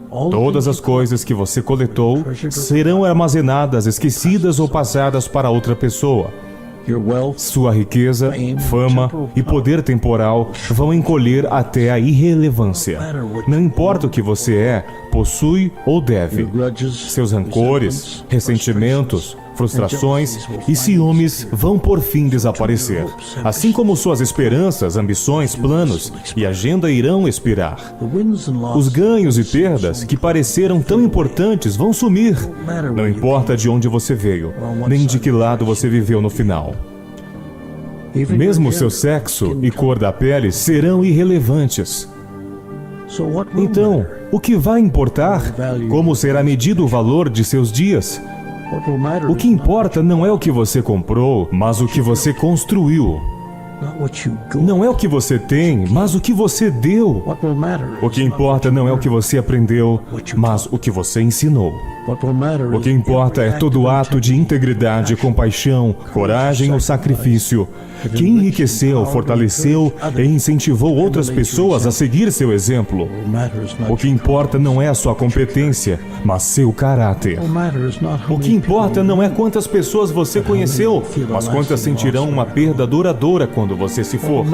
Todas as coisas que você coletou serão armazenadas, esquecidas ou passadas para outra pessoa. Sua riqueza, fama e poder temporal vão encolher até a irrelevância. Não importa o que você é, possui ou deve. Seus rancores, ressentimentos, frustrações e ciúmes vão por fim desaparecer. Assim como suas esperanças, ambições, planos e agenda irão expirar. Os ganhos e perdas que pareceram tão importantes vão sumir. Não importa de onde você veio, nem de que lado você viveu no final. Mesmo seu sexo e cor da pele serão irrelevantes. Então, o que vai importar? Como será medido o valor de seus dias? O que importa não é o que você comprou, mas o que você construiu. Não é o que você tem, mas o que você deu. O que importa não é o que você aprendeu, mas o que você ensinou. O que importa é todo ato de integridade, compaixão, coragem ou sacrifício que enriqueceu, fortaleceu e incentivou outras pessoas a seguir seu exemplo. O que importa não é a sua competência, mas seu caráter. O que importa não é quantas pessoas você conheceu, mas quantas sentirão uma perda duradoura quando você se for.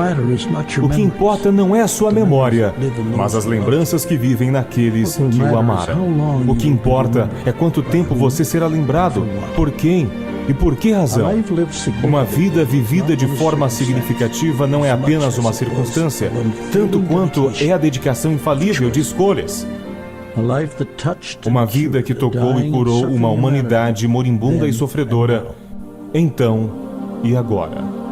O que importa não é a sua memória, mas as lembranças que vivem naqueles que o amaram. O que importa é quanto tempo você será lembrado, por quem e por que razão. Uma vida vivida de forma significativa não é apenas uma circunstância, tanto quanto é a dedicação infalível de escolhas. Uma vida que tocou e curou uma humanidade moribunda e sofredora, então e agora.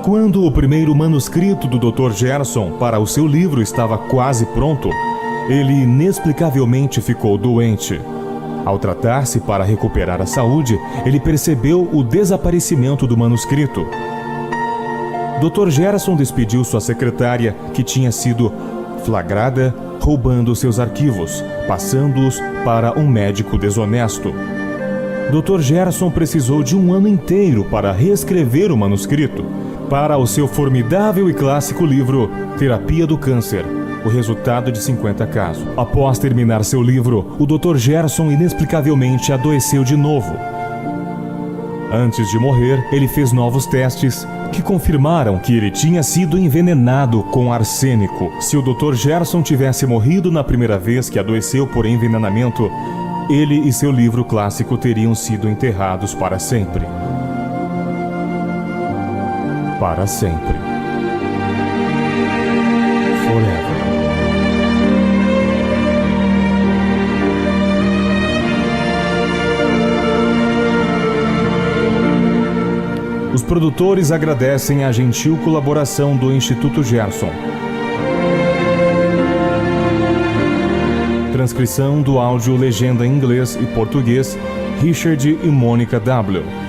Quando o primeiro manuscrito do Dr. Gerson para o seu livro estava quase pronto, ele inexplicavelmente ficou doente. Ao tratar-se para recuperar a saúde, ele percebeu o desaparecimento do manuscrito. Dr. Gerson despediu sua secretária, que tinha sido flagrada roubando seus arquivos, passando-os para um médico desonesto. Dr. Gerson precisou de um ano inteiro para reescrever o manuscrito, para o seu formidável e clássico livro Terapia do Câncer, o resultado de 50 casos. Após terminar seu livro, o Dr. Gerson inexplicavelmente adoeceu de novo. Antes de morrer, ele fez novos testes que confirmaram que ele tinha sido envenenado com arsênico. Se o Dr. Gerson tivesse morrido na primeira vez que adoeceu por envenenamento, ele e seu livro clássico teriam sido enterrados para sempre. Para sempre. Forever. Os produtores agradecem a gentil colaboração do Instituto Gerson. Transcrição do áudio legenda em inglês e português, Richard e Mônica W.